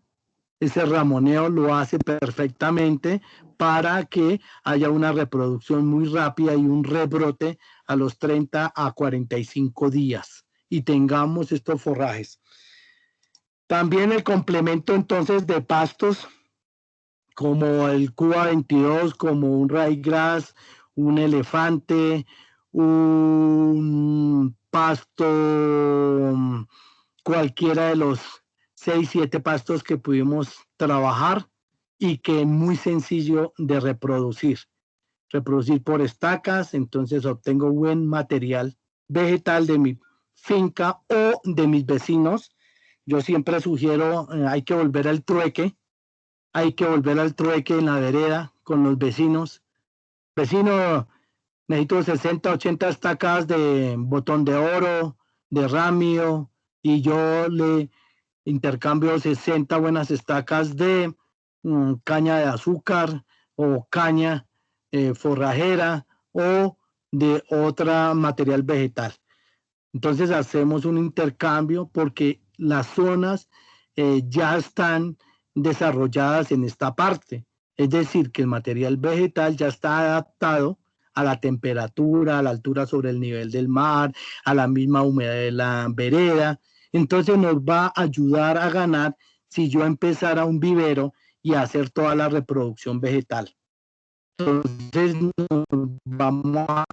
Ese ramoneo lo hace perfectamente para que haya una reproducción muy rápida y un rebrote a los 30 a 45 días y tengamos estos forrajes. También el complemento entonces de pastos como el Cuba 22, como un ryegrass, un elefante, un pasto, cualquiera de los 6, 7 pastos que pudimos trabajar y que es muy sencillo de reproducir. Reproducir por estacas, entonces obtengo buen material vegetal de mi finca o de mis vecinos. Yo siempre sugiero, hay que volver al trueque, en la vereda con los vecinos. Vecino, necesito 60, 80 estacas de botón de oro, de ramio, y yo le intercambio 60 buenas estacas de caña de azúcar o caña forrajera o de otra material vegetal. Entonces hacemos un intercambio porque las zonas ya están desarrolladas en esta parte. Es decir, que el material vegetal ya está adaptado a la temperatura, a la altura sobre el nivel del mar, a la misma humedad de la vereda. Entonces nos va a ayudar a ganar si yo empezara un vivero y a hacer toda la reproducción vegetal. Entonces vamos a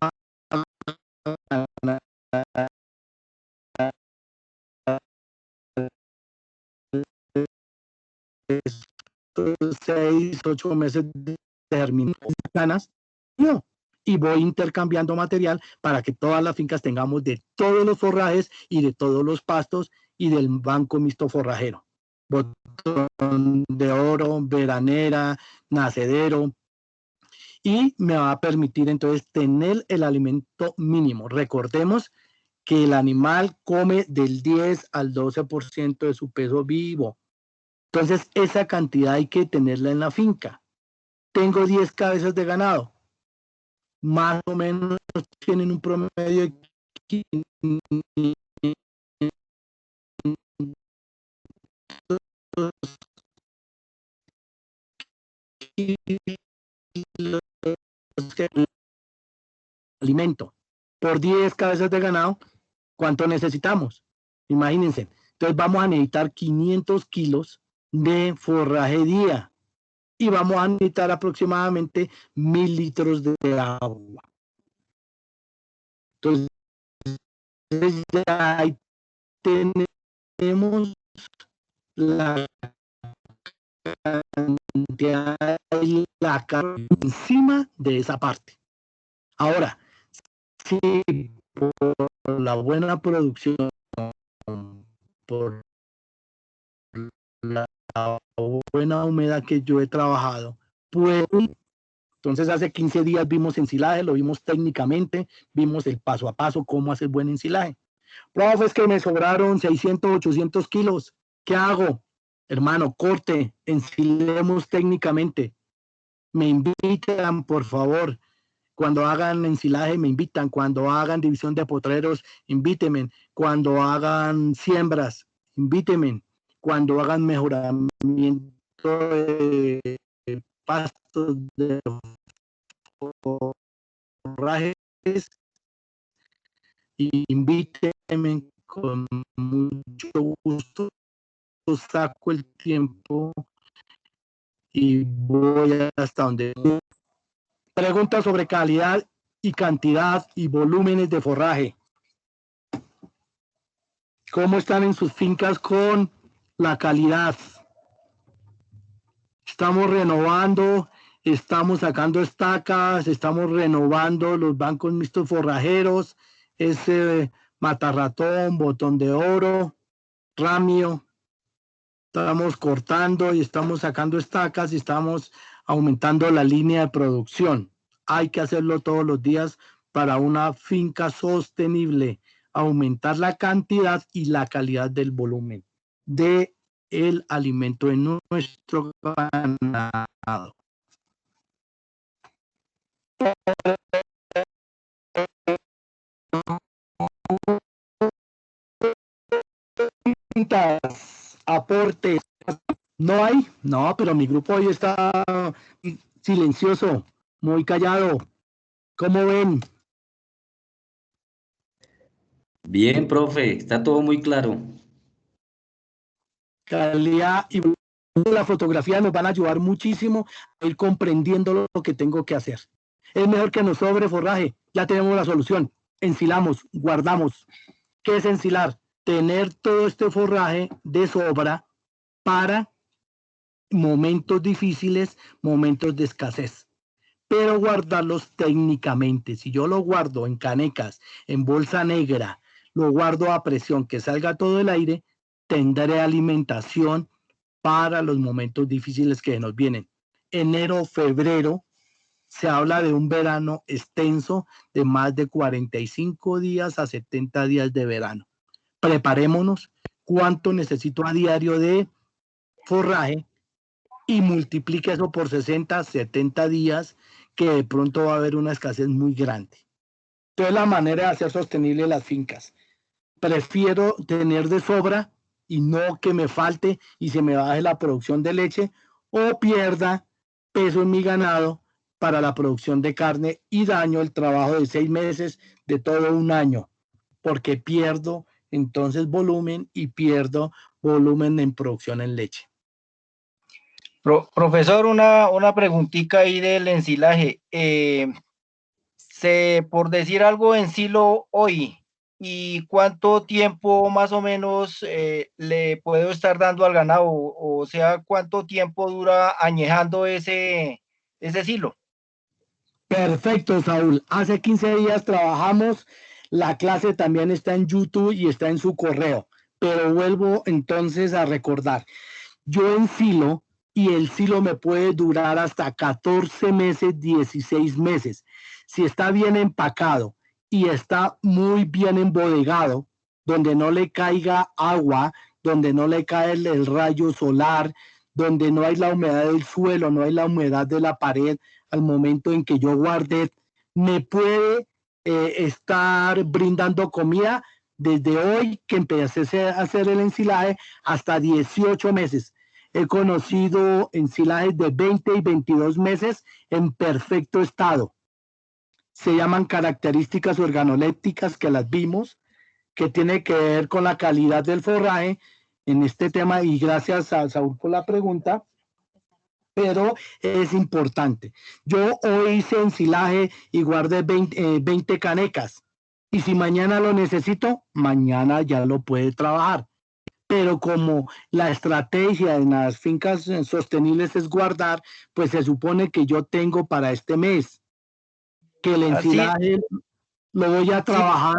ganar 6, 8 meses de terminar ganas, no. Y voy intercambiando material para que todas las fincas tengamos de todos los forrajes y de todos los pastos y del banco mixto forrajero. Botón de oro, veranera, nacedero. Y me va a permitir entonces tener el alimento mínimo. Recordemos que el animal come del 10 al 12% de su peso vivo. Entonces, esa cantidad hay que tenerla en la finca. Tengo 10 cabezas de ganado. Más o menos tienen un promedio de 500 kilos alimento. Por 10 cabezas de ganado, ¿cuánto necesitamos? Imagínense. Entonces vamos a necesitar 500 kilos de forraje día y vamos a necesitar aproximadamente 1000 litros de agua. Entonces ya ahí tenemos la cantidad y la carga encima de esa parte. Ahora, si por la buena producción, por la buena humedad que yo he trabajado, pues entonces hace 15 días vimos ensilaje, lo vimos técnicamente, vimos el paso a paso, cómo hacer buen ensilaje. Profe, es que me sobraron 600, 800 kilos, ¿qué hago? Hermano, corte, ensilemos técnicamente. Me invitan, por favor. Cuando hagan ensilaje, me invitan. Cuando hagan división de potreros, invítenme. Cuando hagan siembras, invítenme. Cuando hagan mejoramiento de pastos, de forrajes, invítenme con mucho gusto. Saco el tiempo y voy hasta donde. Preguntas sobre calidad y cantidad y volúmenes de forraje. ¿Cómo están en sus fincas con la calidad? Estamos renovando, estamos sacando estacas, estamos renovando los bancos mixtos forrajeros, ese matarratón, botón de oro, ramio. Estamos cortando y estamos sacando estacas y estamos aumentando la línea de producción. Hay que hacerlo todos los días para una finca sostenible, aumentar la cantidad y la calidad del volumen del alimento en nuestro ganado. Aportes. ¿No hay? No, pero mi grupo hoy está silencioso, muy callado. ¿Cómo ven? Bien, profe, está todo muy claro. Calidad y la fotografía nos van a ayudar muchísimo a ir comprendiendo lo que tengo que hacer. Es mejor que nos sobre forraje, ya tenemos la solución. Ensilamos, guardamos. ¿Qué es ensilar? Tener todo este forraje de sobra para momentos difíciles, momentos de escasez, pero guardarlos técnicamente. Si yo lo guardo en canecas, en bolsa negra, lo guardo a presión, que salga todo el aire, tendré alimentación para los momentos difíciles que nos vienen. Enero, febrero, se habla de un verano extenso de más de 45 días a 70 días de verano. Preparémonos cuánto necesito a diario de forraje y multiplique eso por 60, 70 días, que de pronto va a haber una escasez muy grande. Entonces, la manera de hacer sostenible las fincas. Prefiero tener de sobra y no que me falte y se me baje la producción de leche o pierda peso en mi ganado para la producción de carne y daño el trabajo de 6 meses, de todo un año, porque pierdo entonces volumen y pierdo volumen en producción en leche. Profesor, una preguntita ahí del ensilaje. Por decir algo, ensilo hoy, ¿y cuánto tiempo más o menos le puedo estar dando al ganado? O sea, ¿cuánto tiempo dura añejando ese silo? Perfecto, Saúl. Hace 15 días trabajamos. La clase también está en YouTube y está en su correo. Pero vuelvo entonces a recordar. Yo ensilo y el silo me puede durar hasta 14 meses, 16 meses. Si está bien empacado y está muy bien embodegado, donde no le caiga agua, donde no le cae el rayo solar, donde no hay la humedad del suelo, no hay la humedad de la pared al momento en que yo guarde, me puede estar brindando comida desde hoy que empecé a hacer el ensilaje hasta 18 meses. He conocido ensilajes de 20 y 22 meses en perfecto estado. se llaman características organolépticas que las vimos, que tiene que ver con la calidad del forraje en este tema, y gracias a Saúl por la pregunta, pero es importante. Yo hoy hice ensilaje y guardé 20 canecas, y si mañana lo necesito, mañana ya lo puede trabajar. Pero como la estrategia en las fincas sostenibles es guardar, pues se supone que yo tengo para este mes, que el ensilaje lo voy a trabajar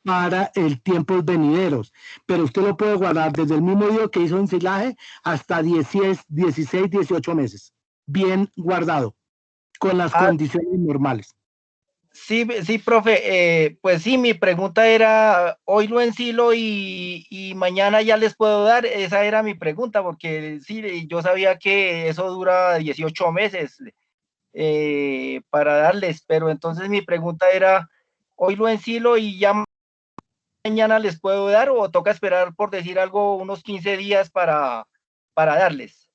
para el tiempos venideros, pero usted lo puede guardar desde el mismo día que hizo ensilaje hasta 16, 18 meses, bien guardado, con las condiciones normales. Sí, sí, profe, pues sí, mi pregunta era, hoy lo ensilo y mañana ya les puedo dar, esa era mi pregunta, porque sí, yo sabía que eso dura 18 meses para darles, pero entonces mi pregunta era, hoy lo ensilo y ya mañana les puedo dar, o toca esperar, por decir algo, unos 15 días para darles.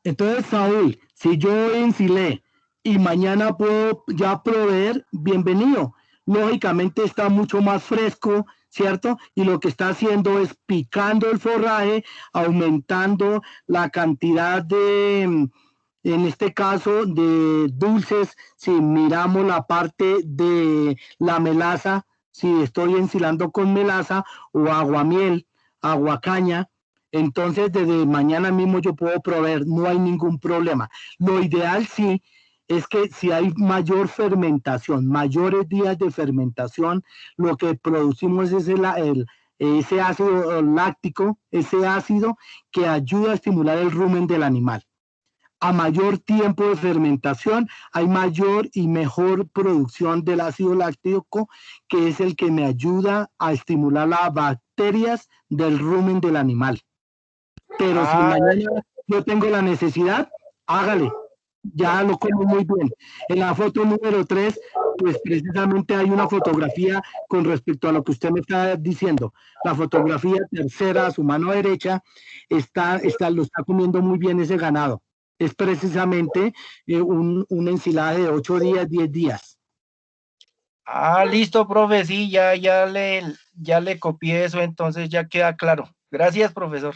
Entonces, Saúl, si yo ensilé y mañana puedo ya proveer, bienvenido. Lógicamente está mucho más fresco, ¿cierto? Y lo que está haciendo es picando el forraje, aumentando la cantidad de, en este caso, de dulces. Si miramos la parte de la melaza, si estoy ensilando con melaza o aguamiel, aguacaña, entonces desde mañana mismo yo puedo proveer, no hay ningún problema. Lo ideal sí es que si hay mayor fermentación, mayores días de fermentación, lo que producimos es ese ácido láctico, ese ácido que ayuda a estimular el rumen del animal. A mayor tiempo de fermentación, hay mayor y mejor producción del ácido láctico, que es el que me ayuda a estimular las bacterias del rumen del animal. Pero si mañana yo tengo la necesidad, hágale, ya lo como muy bien. En la foto número 3, pues precisamente hay una fotografía con respecto a lo que usted me está diciendo. La fotografía tercera a su mano derecha lo está comiendo muy bien ese ganado. Es precisamente un ensilaje de 8 días, 10 días. Listo, profe, sí, ya le copié eso, entonces ya queda claro. Gracias, profesor.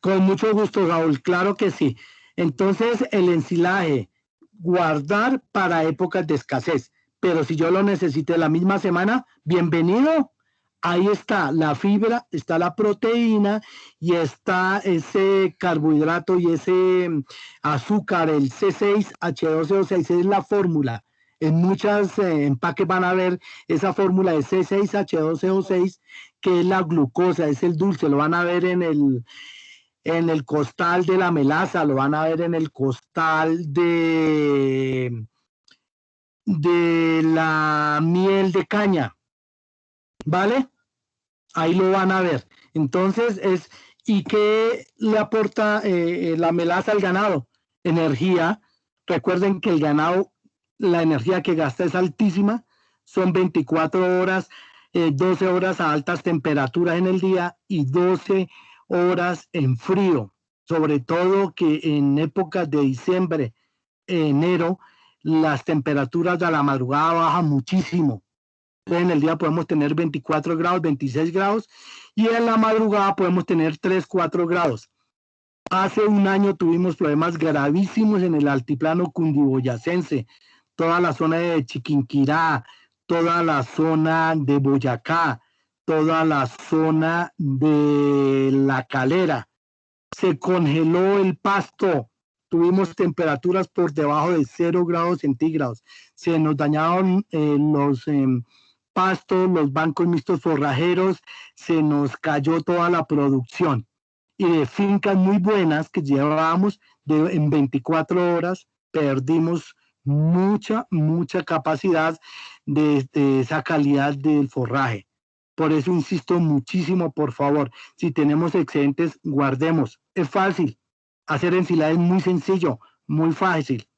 Con mucho gusto, Raúl, claro que sí. Entonces, el ensilaje, guardar para épocas de escasez, pero si yo lo necesité la misma semana, bienvenido. Ahí está la fibra, está la proteína y está ese carbohidrato y ese azúcar, el C6H12O6, es la fórmula. En muchos empaques van a ver esa fórmula de C6H12O6, que es la glucosa, es el dulce, lo van a ver en el costal de la melaza, lo van a ver en el costal de la miel de caña, ¿vale? Ahí lo van a ver. Entonces, ¿y qué le aporta la melaza al ganado? Energía. Recuerden que el ganado, la energía que gasta es altísima, son 24 horas, 12 horas a altas temperaturas en el día y 12 horas en frío, sobre todo que en épocas de diciembre, enero, las temperaturas de la madrugada bajan muchísimo. En el día podemos tener 24 grados, 26 grados, y en la madrugada podemos tener 3, 4 grados. Hace un año tuvimos problemas gravísimos en el altiplano cundiboyacense, toda la zona de Chiquinquirá, toda la zona de Boyacá, toda la zona de La Calera. Se congeló el pasto, tuvimos temperaturas por debajo de 0 grados centígrados, se nos dañaron los pastos, los bancos mixtos forrajeros, se nos cayó toda la producción. Y de fincas muy buenas que llevábamos en 24 horas, perdimos mucha capacidad de esa calidad del forraje. Por eso insisto muchísimo, por favor, si tenemos excedentes, guardemos. Es fácil. Hacer ensilada es muy sencillo, muy fácil.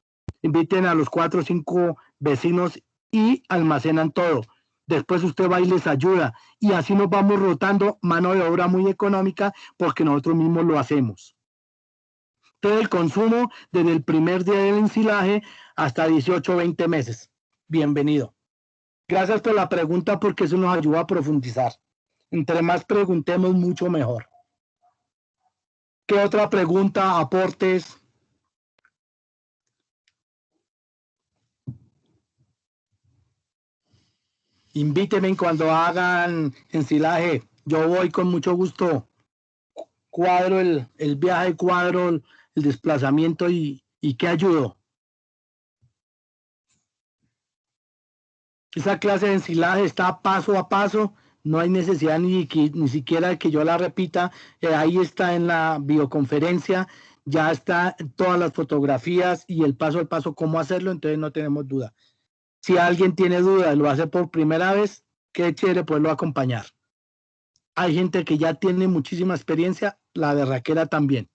Inviten a los 4 o 5 vecinos y almacenan todo. Después usted va y les ayuda. Y así nos vamos rotando, mano de obra muy económica, porque nosotros mismos lo hacemos. Todo el consumo desde el primer día del ensilaje hasta 18 o 20 meses. Bienvenido. Gracias por la pregunta porque eso nos ayuda a profundizar. Entre más preguntemos, mucho mejor. ¿Qué otra pregunta, aportes? Invíteme cuando hagan ensilaje. Yo voy con mucho gusto. Cuadro el viaje, cuadro el desplazamiento y ¿qué ayudo? Esa clase de ensilaje está paso a paso. No hay necesidad ni siquiera de que yo la repita. Ahí está en la videoconferencia. Ya está todas las fotografías y el paso a paso cómo hacerlo. Entonces no tenemos duda. Si alguien tiene duda y lo hace por primera vez, qué chévere poderlo acompañar. Hay gente que ya tiene muchísima experiencia, la berraquera también.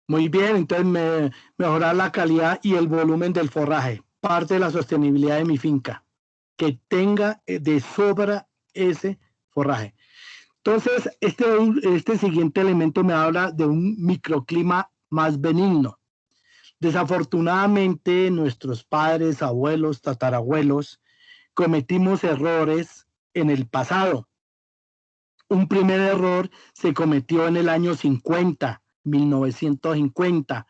Muy bien, entonces mejorar la calidad y el volumen del forraje, parte de la sostenibilidad de mi finca, que tenga de sobra ese forraje. Entonces, este siguiente elemento me habla de un microclima más benigno. Desafortunadamente, nuestros padres, abuelos, tatarabuelos, cometimos errores en el pasado. Un primer error se cometió en el año 1950,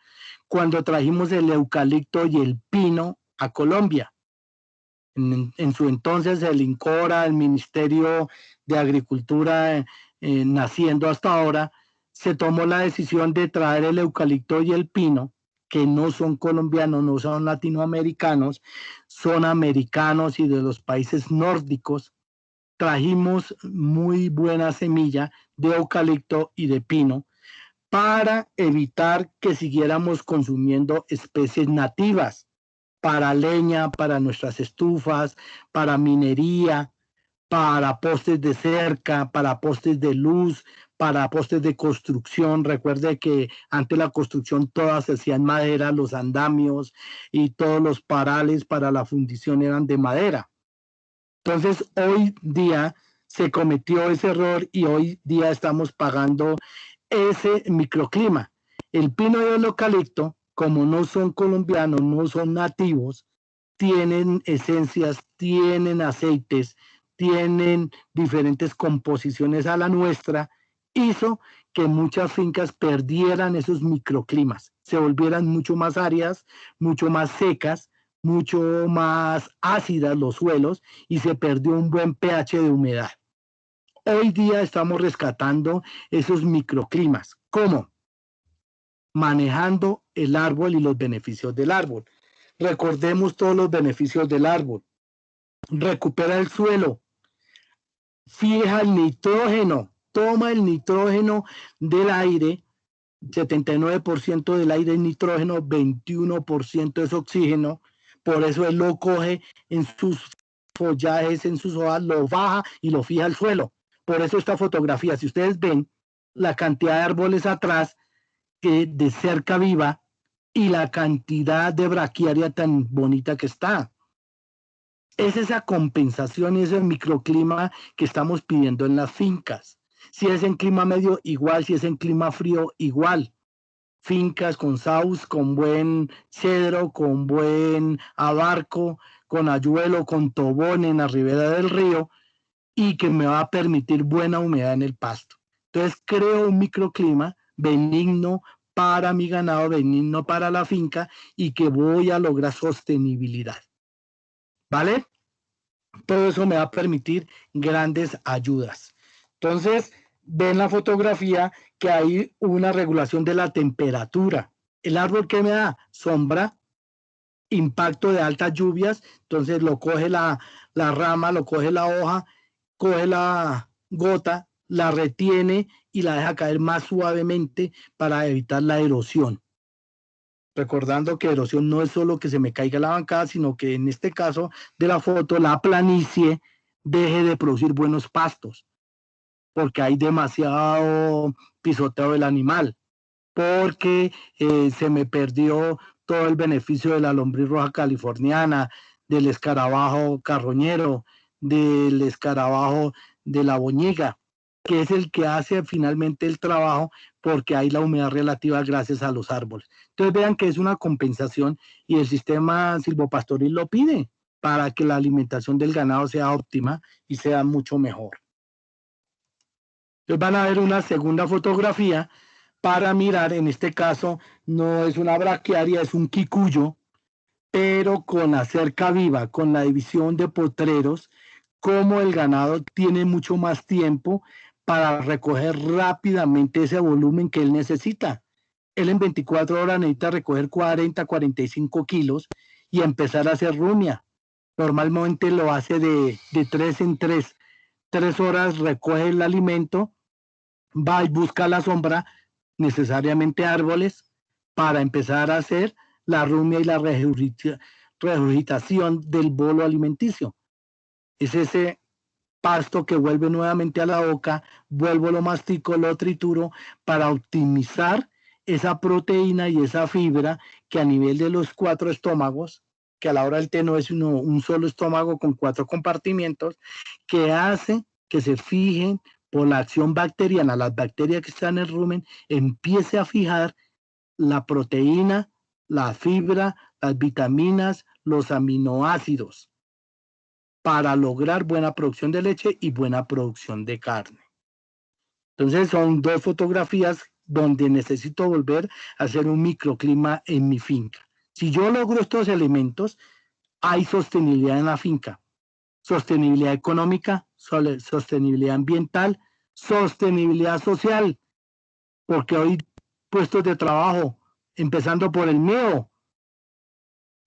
cuando trajimos el eucalipto y el pino a Colombia. En su entonces el INCORA, el Ministerio de Agricultura, naciendo hasta ahora, se tomó la decisión de traer el eucalipto y el pino, que no son colombianos, no son latinoamericanos, son americanos y de los países nórdicos. Trajimos muy buena semilla de eucalipto y de pino para evitar que siguiéramos consumiendo especies nativas para leña, para nuestras estufas, para minería, para postes de cerca, para postes de luz, para postes de construcción. Recuerde que antes la construcción todas se hacía en madera, los andamios y todos los parales para la fundición eran de madera. Entonces, hoy día se cometió ese error y hoy día estamos pagando ese microclima. El pino y el eucalipto, como no son colombianos, no son nativos, tienen esencias, tienen aceites, tienen diferentes composiciones a la nuestra, hizo que muchas fincas perdieran esos microclimas, se volvieran mucho más áridas, mucho más secas, mucho más ácidas los suelos y se perdió un buen pH de humedad. Hoy día estamos rescatando esos microclimas. ¿Cómo? Manejando el árbol y los beneficios del árbol. Recordemos todos los beneficios del árbol. Recupera el suelo, fija el nitrógeno, toma el nitrógeno del aire, 79% del aire es nitrógeno, 21% es oxígeno, por eso él lo coge en sus follajes, en sus hojas, lo baja y lo fija al suelo. Por eso esta fotografía, si ustedes ven la cantidad de árboles atrás, que de cerca viva, y la cantidad de braquiaria tan bonita que está. Es esa compensación y ese microclima que estamos pidiendo en las fincas. Si es en clima medio, igual. Si es en clima frío, igual. Fincas con saus, con buen cedro, con buen abarco, con ayuelo, con tobón en la ribera del río y que me va a permitir buena humedad en el pasto. Entonces creo un microclima benigno para mi ganado, benigno para la finca y que voy a lograr sostenibilidad. ¿Vale? Todo eso me va a permitir grandes ayudas. Entonces, ven la fotografía que hay una regulación de la temperatura. El árbol que me da sombra, impacto de altas lluvias, entonces lo coge la rama, lo coge la hoja, coge la gota, la retiene y la deja caer más suavemente para evitar la erosión. Recordando que erosión no es solo que se me caiga la bancada, sino que en este caso de la foto, la planicie deje de producir buenos pastos, porque hay demasiado pisoteo del animal, porque se me perdió todo el beneficio de la lombriz roja californiana, del escarabajo carroñero, del escarabajo de la boñiga, que es el que hace finalmente el trabajo porque hay la humedad relativa gracias a los árboles. Entonces vean que es una compensación y el sistema silvopastoril lo pide. para que la alimentación del ganado sea óptima y sea mucho mejor. Entonces van a ver una segunda fotografía para mirar, en este caso no es una braquiaria, es un quicuyo, pero con la cerca viva, con la división de potreros, como el ganado tiene mucho más tiempo para recoger rápidamente ese volumen que él necesita. Él en 24 horas necesita recoger 40, 45 kilos y empezar a hacer rumia. Normalmente lo hace de 3 en 3. 3 horas recoge el alimento, va y busca la sombra, necesariamente árboles, para empezar a hacer la rumia y la regurgitación del bolo alimenticio. Es ese pasto que vuelve nuevamente a la boca, vuelvo, lo mastico, lo trituro para optimizar esa proteína y esa fibra que a nivel de los 4 estómagos, que a la hora del té no es un solo estómago con 4 compartimientos, que hace que se fijen por la acción bacteriana, las bacterias que están en el rumen, empiece a fijar la proteína, la fibra, las vitaminas, los aminoácidos, para lograr buena producción de leche y buena producción de carne. Entonces son 2 fotografías donde necesito volver a hacer un microclima en mi finca. Si yo logro estos elementos, hay sostenibilidad en la finca. Sostenibilidad económica, sostenibilidad ambiental, sostenibilidad social, porque hoy puestos de trabajo, empezando por el mío,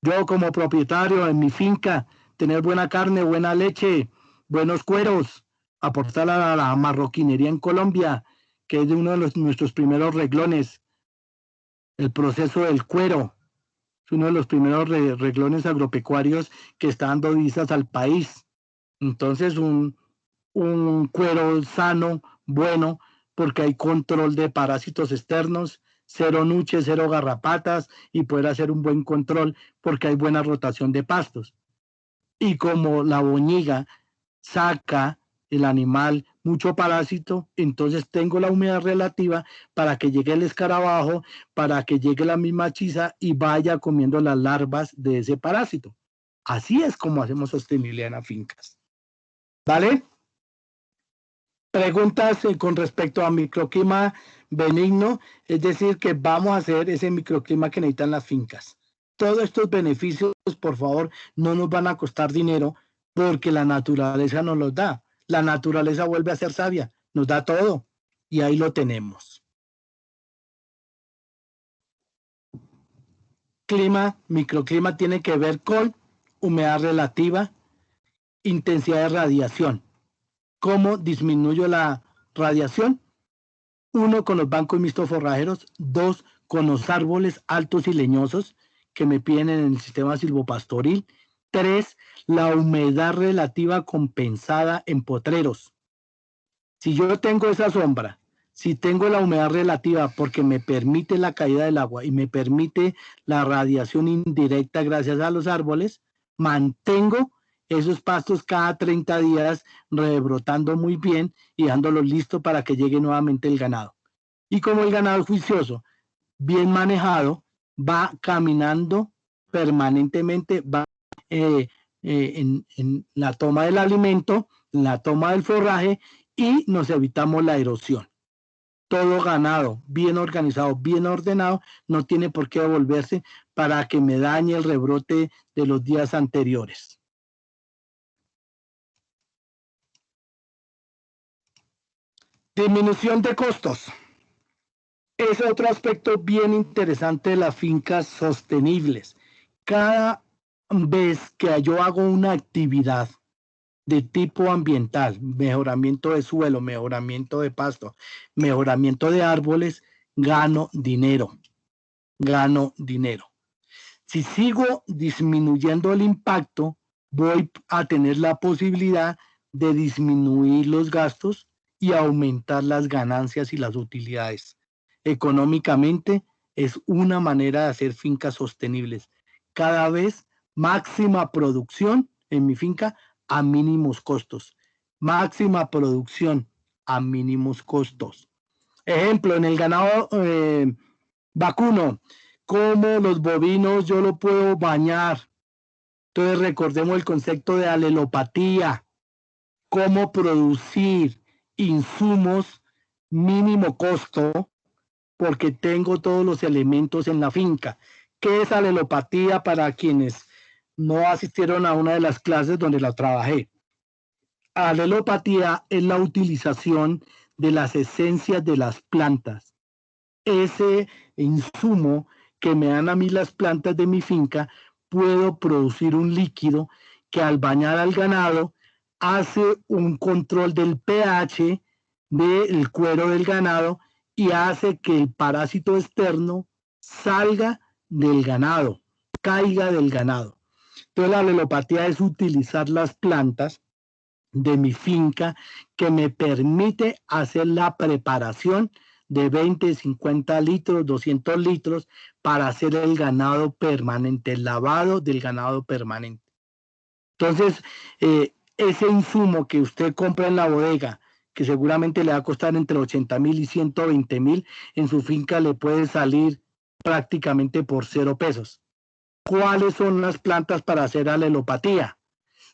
yo como propietario en mi finca, tener buena carne, buena leche, buenos cueros, aportar a la marroquinería en Colombia, que es de uno de nuestros primeros reglones, el proceso del cuero, es uno de los primeros reglones agropecuarios que está dando divisas al país. Entonces un cuero sano, bueno, porque hay control de parásitos externos, cero nuches, cero garrapatas y poder hacer un buen control porque hay buena rotación de pastos. Y como la boñiga saca el animal mucho parásito, entonces tengo la humedad relativa para que llegue el escarabajo, para que llegue la misma chiza y vaya comiendo las larvas de ese parásito. Así es como hacemos sostenibilidad en las fincas. ¿Vale? Preguntas con respecto a microclima benigno, es decir, que vamos a hacer ese microclima que necesitan las fincas. Todos estos beneficios, por favor, no nos van a costar dinero porque la naturaleza nos los da. La naturaleza vuelve a ser sabia, nos da todo y ahí lo tenemos. Clima, microclima tiene que ver con humedad relativa, intensidad de radiación. ¿Cómo disminuyo la radiación? 1, con los bancos mixtos forrajeros. 2, con los árboles altos y leñosos que me piden en el sistema silvopastoril. 3, la humedad relativa compensada en potreros. Si yo tengo esa sombra, si tengo la humedad relativa porque me permite la caída del agua y me permite la radiación indirecta gracias a los árboles, mantengo esos pastos cada 30 días rebrotando muy bien y dándolos listos para que llegue nuevamente el ganado. Y como el ganado es juicioso, bien manejado, va caminando permanentemente, va en la toma del alimento, la toma del forraje y nos evitamos la erosión. Todo ganado, bien organizado, bien ordenado, no tiene por qué devolverse para que me dañe el rebrote de los días anteriores. Disminución de costos. Es otro aspecto bien interesante de las fincas sostenibles. Cada vez que yo hago una actividad de tipo ambiental, mejoramiento de suelo, mejoramiento de pasto, mejoramiento de árboles, gano dinero. Gano dinero. Si sigo disminuyendo el impacto, voy a tener la posibilidad de disminuir los gastos y aumentar las ganancias y las utilidades. Económicamente es una manera de hacer fincas sostenibles. Cada vez máxima producción en mi finca a mínimos costos. Máxima producción a mínimos costos. Ejemplo, en el ganado vacuno, como los bovinos yo lo puedo bañar Entonces recordemos el concepto de alelopatía, cómo producir insumos mínimo costo porque tengo todos los elementos en la finca. ¿Qué es alelopatía para quienes no asistieron a una de las clases donde la trabajé? Alelopatía es la utilización de las esencias de las plantas. Ese insumo que me dan a mí las plantas de mi finca, puedo producir un líquido que al bañar al ganado hace un control del pH del cuero del ganado y hace que el parásito externo salga del ganado, caiga del ganado. Entonces la alelopatía es utilizar las plantas de mi finca que me permite hacer la preparación de 20, 50 litros, 200 litros para hacer el ganado permanente, el lavado del ganado permanente. Entonces, ese insumo que usted compra en la bodega, que seguramente le va a costar entre 80,000 y 120,000, en su finca le puede salir prácticamente por 0 pesos. ¿Cuáles son las plantas para hacer alelopatía?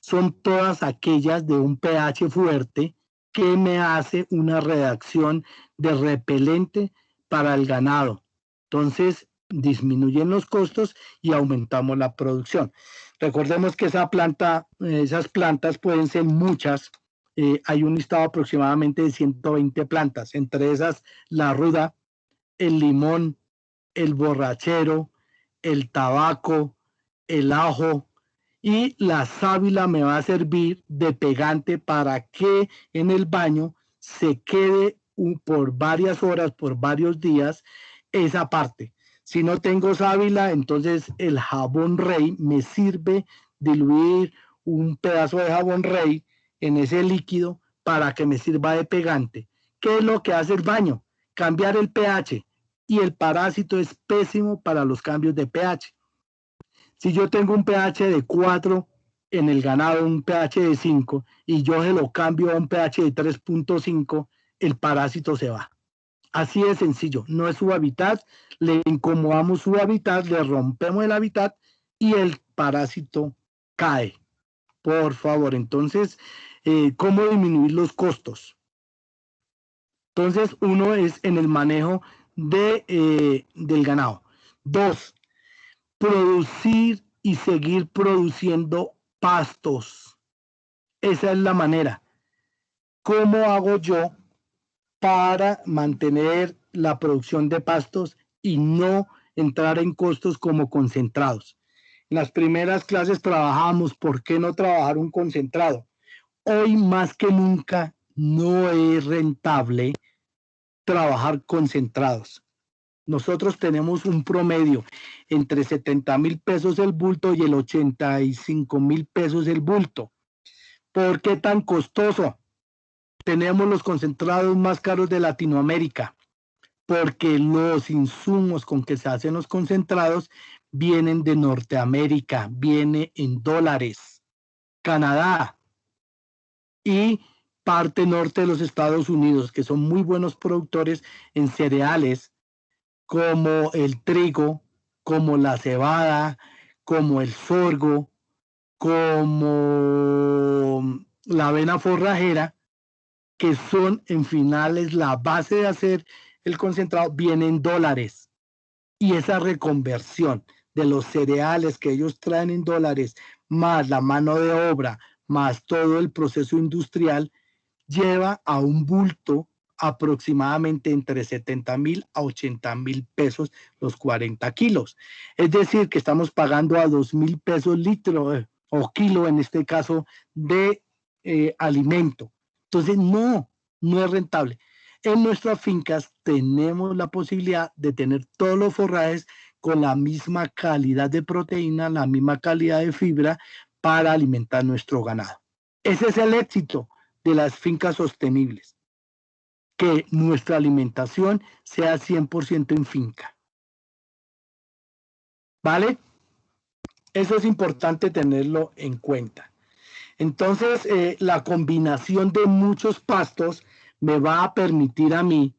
Son todas aquellas de un pH fuerte que me hace una reacción de repelente para el ganado. Entonces, disminuyen los costos y aumentamos la producción. Recordemos que esas plantas pueden ser muchas. Hay un listado aproximadamente de 120 plantas, entre esas la ruda, el limón, el borrachero, el tabaco, el ajo, y la sábila me va a servir de pegante para que en el baño se quede por varias horas, por varios días, esa parte. Si no tengo sábila, entonces el jabón rey me sirve diluir un pedazo de jabón rey en ese líquido para que me sirva de pegante. ¿Qué es lo que hace el baño? Cambiar el pH, y el parásito es pésimo para los cambios de pH. Si yo tengo un pH de 4 en el ganado, un pH de 5, y yo se lo cambio a un pH de 3.5, el parásito se va. Así de sencillo, no es su hábitat, le incomodamos su hábitat, le rompemos el hábitat y el parásito cae. Por favor, entonces, ¿cómo disminuir los costos? Entonces, uno es en el manejo del ganado. 2, producir y seguir produciendo pastos. Esa es la manera. ¿Cómo hago yo para mantener la producción de pastos y no entrar en costos como concentrados? En las primeras clases trabajamos, ¿por qué no trabajar un concentrado? Hoy más que nunca no es rentable trabajar concentrados. Nosotros tenemos un promedio entre 70,000 pesos el bulto y el 85,000 pesos el bulto. ¿Por qué tan costoso? Tenemos los concentrados más caros de Latinoamérica, porque los insumos con que se hacen los concentrados vienen de Norteamérica, viene en dólares, Canadá y parte norte de los Estados Unidos, que son muy buenos productores en cereales, como el trigo, como la cebada, como el sorgo, como la avena forrajera, que son en finales la base de hacer el concentrado, viene en dólares. Y esa reconversión de los cereales que ellos traen en dólares, más la mano de obra, más todo el proceso industrial, lleva a un bulto aproximadamente entre 70,000 a 80,000 pesos los 40 kilos. Es decir, que estamos pagando a 2,000 pesos litro o kilo, en este caso, de alimento. Entonces, no es rentable. En nuestras fincas tenemos la posibilidad de tener todos los forrajes con la misma calidad de proteína, la misma calidad de fibra para alimentar nuestro ganado. Ese es el éxito de las fincas sostenibles, que nuestra alimentación sea 100% en finca. ¿Vale? Eso es importante tenerlo en cuenta. Entonces, la combinación de muchos pastos me va a permitir a mí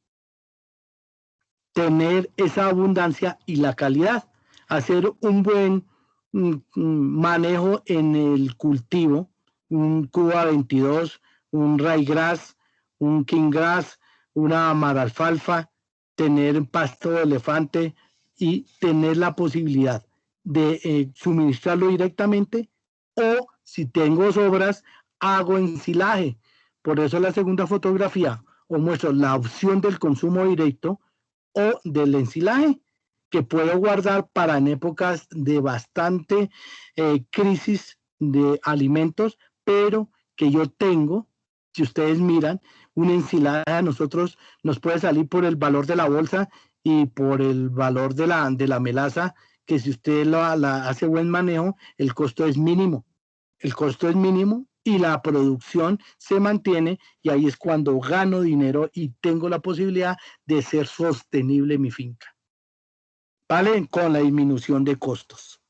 tener esa abundancia y la calidad, hacer un buen manejo en el cultivo, un Cuba 22, un ryegrass, un kinggrass, una maralfalfa, tener pasto de elefante y tener la posibilidad de suministrarlo directamente, o si tengo sobras, hago ensilaje. Por eso la segunda fotografía os muestro la opción del consumo directo o del ensilaje, que puedo guardar para en épocas de bastante crisis de alimentos, pero que yo tengo, si ustedes miran, una ensilada a nosotros nos puede salir por el valor de la bolsa y por el valor de la melaza, que si usted la hace buen manejo, el costo es mínimo. El costo es mínimo y la producción se mantiene, y ahí es cuando gano dinero y tengo la posibilidad de ser sostenible en mi finca. ¿Vale? Con la disminución de costos.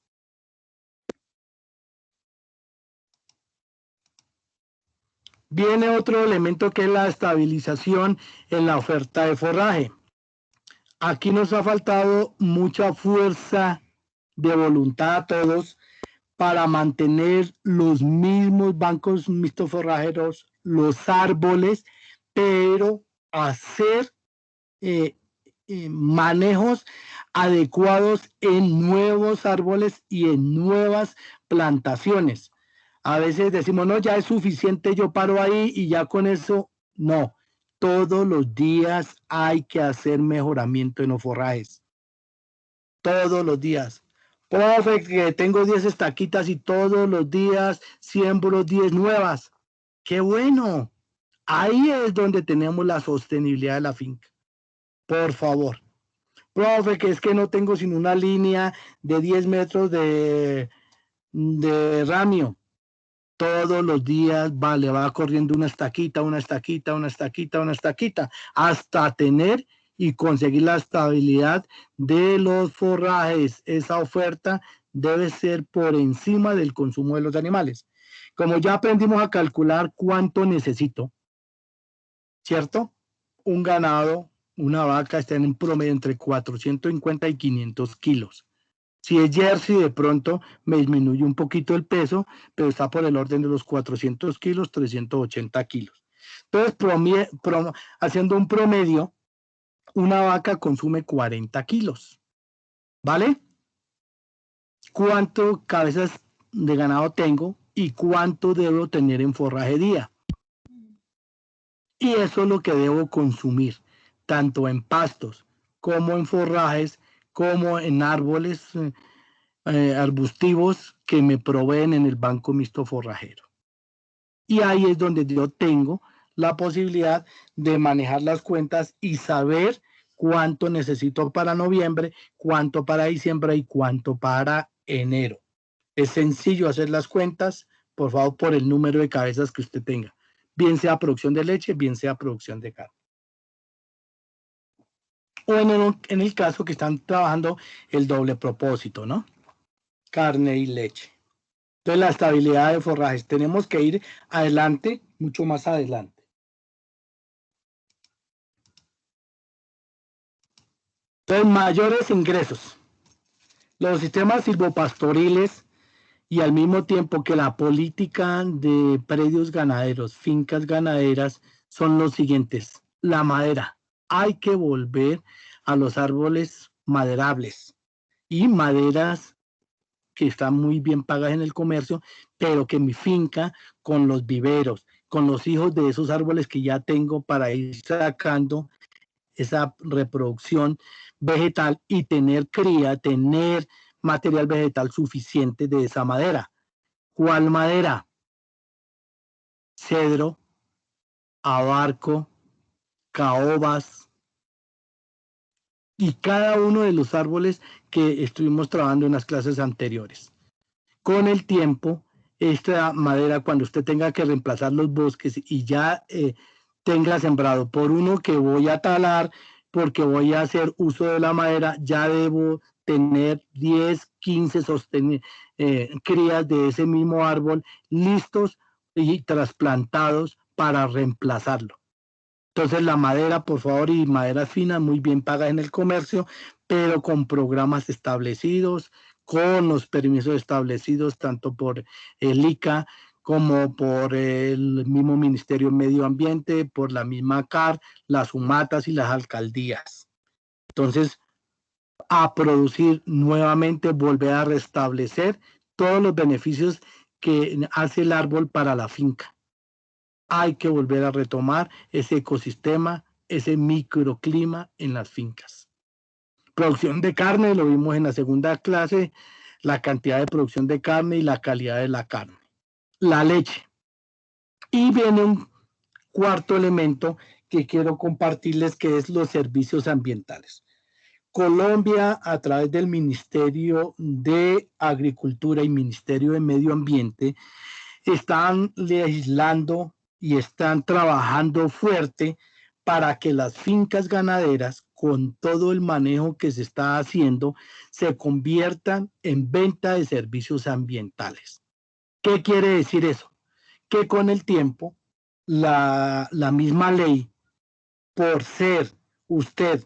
Viene otro elemento que es la estabilización en la oferta de forraje. Aquí nos ha faltado mucha fuerza de voluntad a todos para mantener los mismos bancos mixtos forrajeros, los árboles, pero hacer manejos adecuados en nuevos árboles y en nuevas plantaciones. A veces decimos, no, ya es suficiente, yo paro ahí y ya con eso, no. Todos los días hay que hacer mejoramiento en los forrajes. Todos los días. Profe, que tengo 10 estaquitas y todos los días siembro 10 nuevas. ¡Qué bueno! Ahí es donde tenemos la sostenibilidad de la finca. Por favor. Profe, que es que no tengo sino una línea de 10 metros de ramio. Todos los días le va corriendo una estaquita, una estaquita, una estaquita, una estaquita, hasta tener y conseguir la estabilidad de los forrajes. Esa oferta debe ser por encima del consumo de los animales. Como ya aprendimos a calcular cuánto necesito, ¿cierto? Un ganado, una vaca está en un promedio entre 450 y 500 kilos. Si es Jersey, de pronto me disminuye un poquito el peso, pero está por el orden de los 400 kilos, 380 kilos. Entonces, haciendo un promedio, una vaca consume 40 kilos. ¿Vale? ¿Cuánto cabezas de ganado tengo y cuánto debo tener en forraje día? Y eso es lo que debo consumir, tanto en pastos como en forrajes, como en árboles arbustivos que me proveen en el banco mixto forrajero. Y ahí es donde yo tengo la posibilidad de manejar las cuentas y saber cuánto necesito para noviembre, cuánto para diciembre y cuánto para enero. Es sencillo hacer las cuentas, por favor, por el número de cabezas que usted tenga, bien sea producción de leche, bien sea producción de carne. O en el caso que están trabajando el doble propósito, ¿no? Carne y leche. Entonces, la estabilidad de forrajes. Tenemos que ir adelante, mucho más adelante. Entonces, mayores ingresos. Los sistemas silvopastoriles y al mismo tiempo que la política de predios ganaderos, fincas ganaderas, son los siguientes. La madera. Hay que volver a los árboles maderables y maderas que están muy bien pagadas en el comercio, pero que mi finca, con los viveros, con los hijos de esos árboles que ya tengo para ir sacando esa reproducción vegetal y tener cría, tener material vegetal suficiente de esa madera. ¿Cuál madera? Cedro, abarco, caobas y cada uno de los árboles que estuvimos trabajando en las clases anteriores. Con el tiempo, esta madera, cuando usted tenga que reemplazar los bosques y ya tenga sembrado por uno que voy a talar porque voy a hacer uso de la madera, ya debo tener 10, 15 crías de ese mismo árbol listos y trasplantados para reemplazarlo. Entonces la madera, por favor, y madera fina, muy bien paga en el comercio, pero con programas establecidos, con los permisos establecidos tanto por el ICA como por el mismo Ministerio de Medio Ambiente, por la misma CAR, las UMATAS y las alcaldías. Entonces, a producir nuevamente, volver a restablecer todos los beneficios que hace el árbol para la finca. Hay que volver a retomar ese ecosistema, ese microclima en las fincas. Producción de carne, lo vimos en la segunda clase, la cantidad de producción de carne y la calidad de la carne. La leche. Y viene un cuarto elemento que quiero compartirles, que es los servicios ambientales. Colombia, a través del Ministerio de Agricultura y Ministerio de Medio Ambiente, están legislando y están trabajando fuerte para que las fincas ganaderas, con todo el manejo que se está haciendo, se conviertan en venta de servicios ambientales. ¿Qué quiere decir eso? Que con el tiempo, la misma ley, por ser usted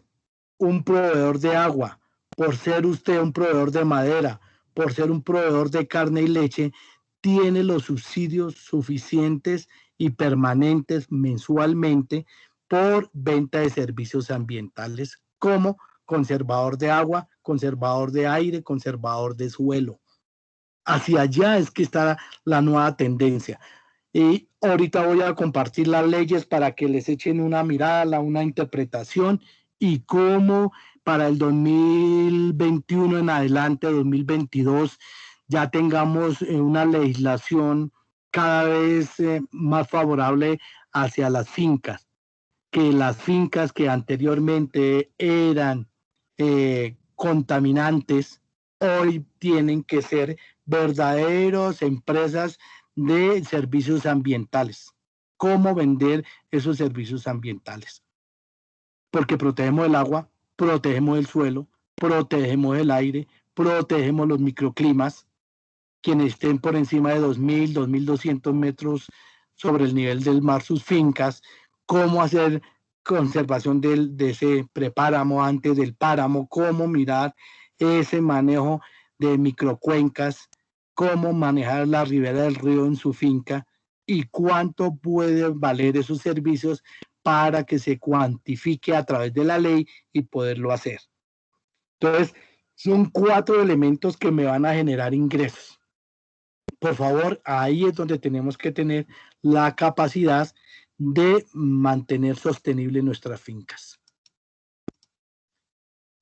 un proveedor de agua, por ser usted un proveedor de madera, por ser un proveedor de carne y leche, tiene los subsidios suficientes y permanentes mensualmente por venta de servicios ambientales como conservador de agua, conservador de aire, conservador de suelo. Hacia allá es que está la nueva tendencia. Y ahorita voy a compartir las leyes para que les echen una mirada, una interpretación y cómo para el 2021 en adelante, 2022, ya tengamos una legislación cada vez más favorable hacia las fincas, que las fincas que anteriormente eran contaminantes, hoy tienen que ser verdaderas empresas de servicios ambientales. ¿Cómo vender esos servicios ambientales? Porque protegemos el agua, protegemos el suelo, protegemos el aire, protegemos los microclimas, quienes estén por encima de 2.000, 2.200 metros sobre el nivel del mar, sus fincas, cómo hacer conservación de ese prepáramo antes del páramo, cómo mirar ese manejo de microcuencas, cómo manejar la ribera del río en su finca y cuánto pueden valer esos servicios para que se cuantifique a través de la ley y poderlo hacer. Entonces, son 4 elementos que me van a generar ingresos. Por favor, ahí es donde tenemos que tener la capacidad de mantener sostenibles nuestras fincas.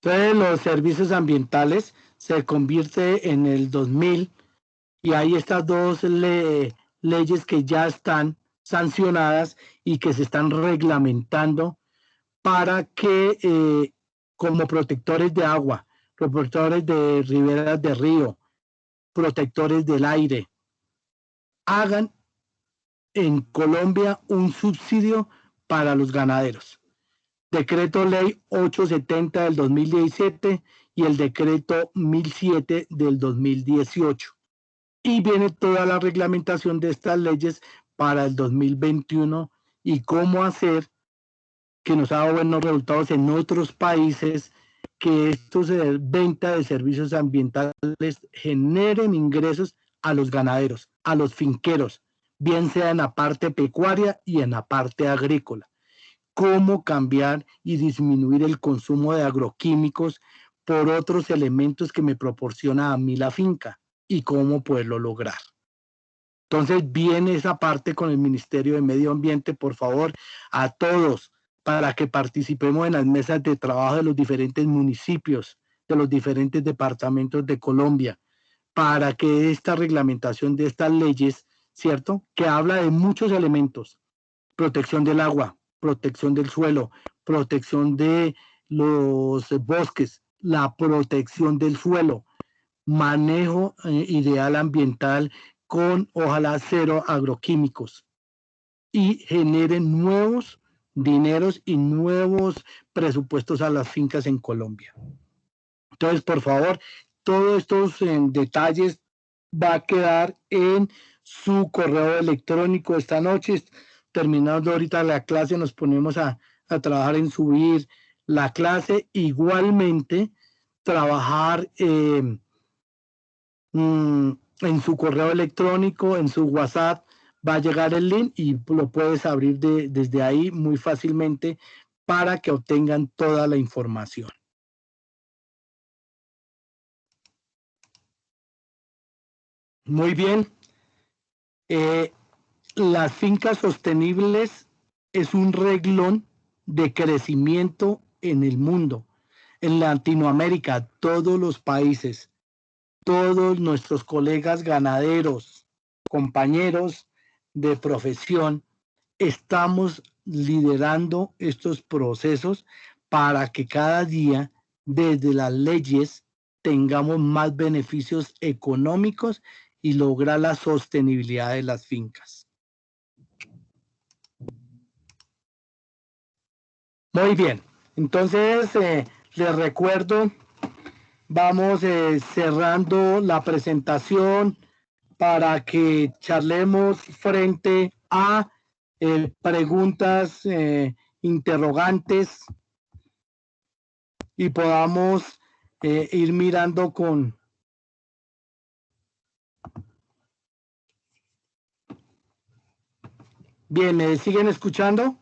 Entonces, los servicios ambientales se convierte en el 2000 y hay estas 2 leyes que ya están sancionadas y que se están reglamentando para que como protectores de agua, protectores de riberas de río, protectores del aire, hagan en Colombia un subsidio para los ganaderos. Decreto Ley 870 del 2017 y el Decreto 1007 del 2018. Y viene toda la reglamentación de estas leyes para el 2021 y cómo hacer que nos ha dado buenos resultados en otros países, que estos venta de servicios ambientales generen ingresos a los ganaderos, a los finqueros, bien sea en la parte pecuaria y en la parte agrícola. Cómo cambiar y disminuir el consumo de agroquímicos por otros elementos que me proporciona a mí la finca y cómo poderlo lograr. Entonces viene esa parte con el Ministerio de Medio Ambiente, por favor, a todos, para que participemos en las mesas de trabajo de los diferentes municipios, de los diferentes departamentos de Colombia, para que esta reglamentación de estas leyes, ¿cierto?, que habla de muchos elementos, protección del agua, protección del suelo, protección de los bosques, la protección del suelo, manejo ideal ambiental con ojalá 0 agroquímicos y generen nuevos dineros y nuevos presupuestos a las fincas en Colombia. Entonces, por favor, todos estos detalles va a quedar en su correo electrónico esta noche. Terminando ahorita la clase, nos ponemos a trabajar en subir la clase. Igualmente, trabajar en su correo electrónico, en su WhatsApp, va a llegar el link y lo puedes abrir desde ahí muy fácilmente para que obtengan toda la información. Muy bien. Las fincas sostenibles es un reglón de crecimiento en el mundo. En Latinoamérica, todos los países, todos nuestros colegas ganaderos, compañeros de profesión, estamos liderando estos procesos para que cada día, desde las leyes, tengamos más beneficios económicos y lograr la sostenibilidad de las fincas. Muy bien, entonces les recuerdo, vamos cerrando la presentación para que charlemos frente a preguntas, interrogantes y podamos ir mirando con... Bien, ¿me siguen escuchando?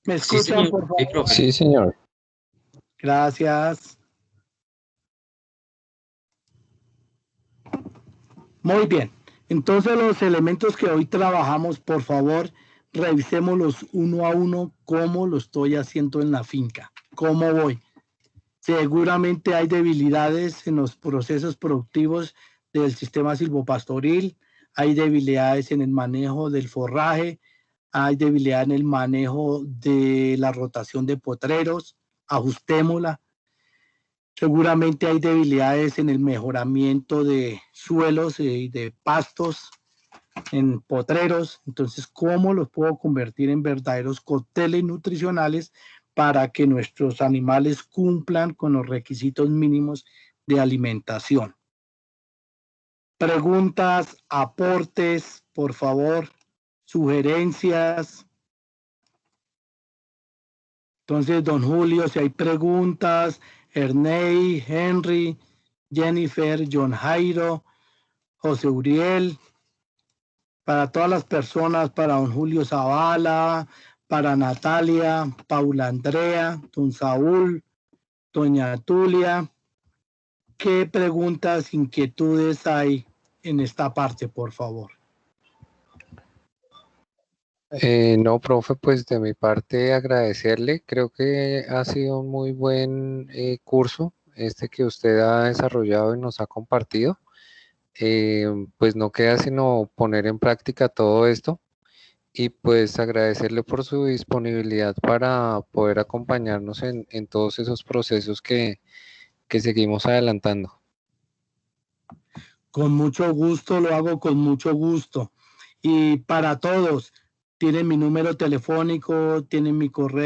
¿Me escuchan, Sí, señor. por favor? Sí, profe. Sí, señor. Gracias. Muy bien. Entonces, los elementos que hoy trabajamos, por favor, revisémoslos uno a uno, cómo lo estoy haciendo en la finca, cómo voy. Seguramente hay debilidades en los procesos productivos del sistema silvopastoril, hay debilidades en el manejo del forraje, hay debilidad en el manejo de la rotación de potreros, ajustémosla. Seguramente hay debilidades en el mejoramiento de suelos y de pastos en potreros. Entonces, ¿cómo los puedo convertir en verdaderos cócteles nutricionales para que nuestros animales cumplan con los requisitos mínimos de alimentación? Preguntas, aportes, por favor, sugerencias. Entonces, don Julio, si hay preguntas, Ernei, Henry, Jennifer, John Jairo, José Uriel, para todas las personas, para don Julio Zavala, para Natalia, Paula Andrea, don Saúl, doña Tulia, ¿qué preguntas, inquietudes hay en esta parte, por favor? No, profe, pues de mi parte agradecerle. Creo que ha sido un muy buen curso este que usted ha desarrollado y nos ha compartido. Pues no queda sino poner en práctica todo esto y pues agradecerle por su disponibilidad para poder acompañarnos en todos esos procesos que seguimos adelantando. Con mucho gusto, lo hago con mucho gusto. Y para todos, tienen mi número telefónico, tienen mi correo.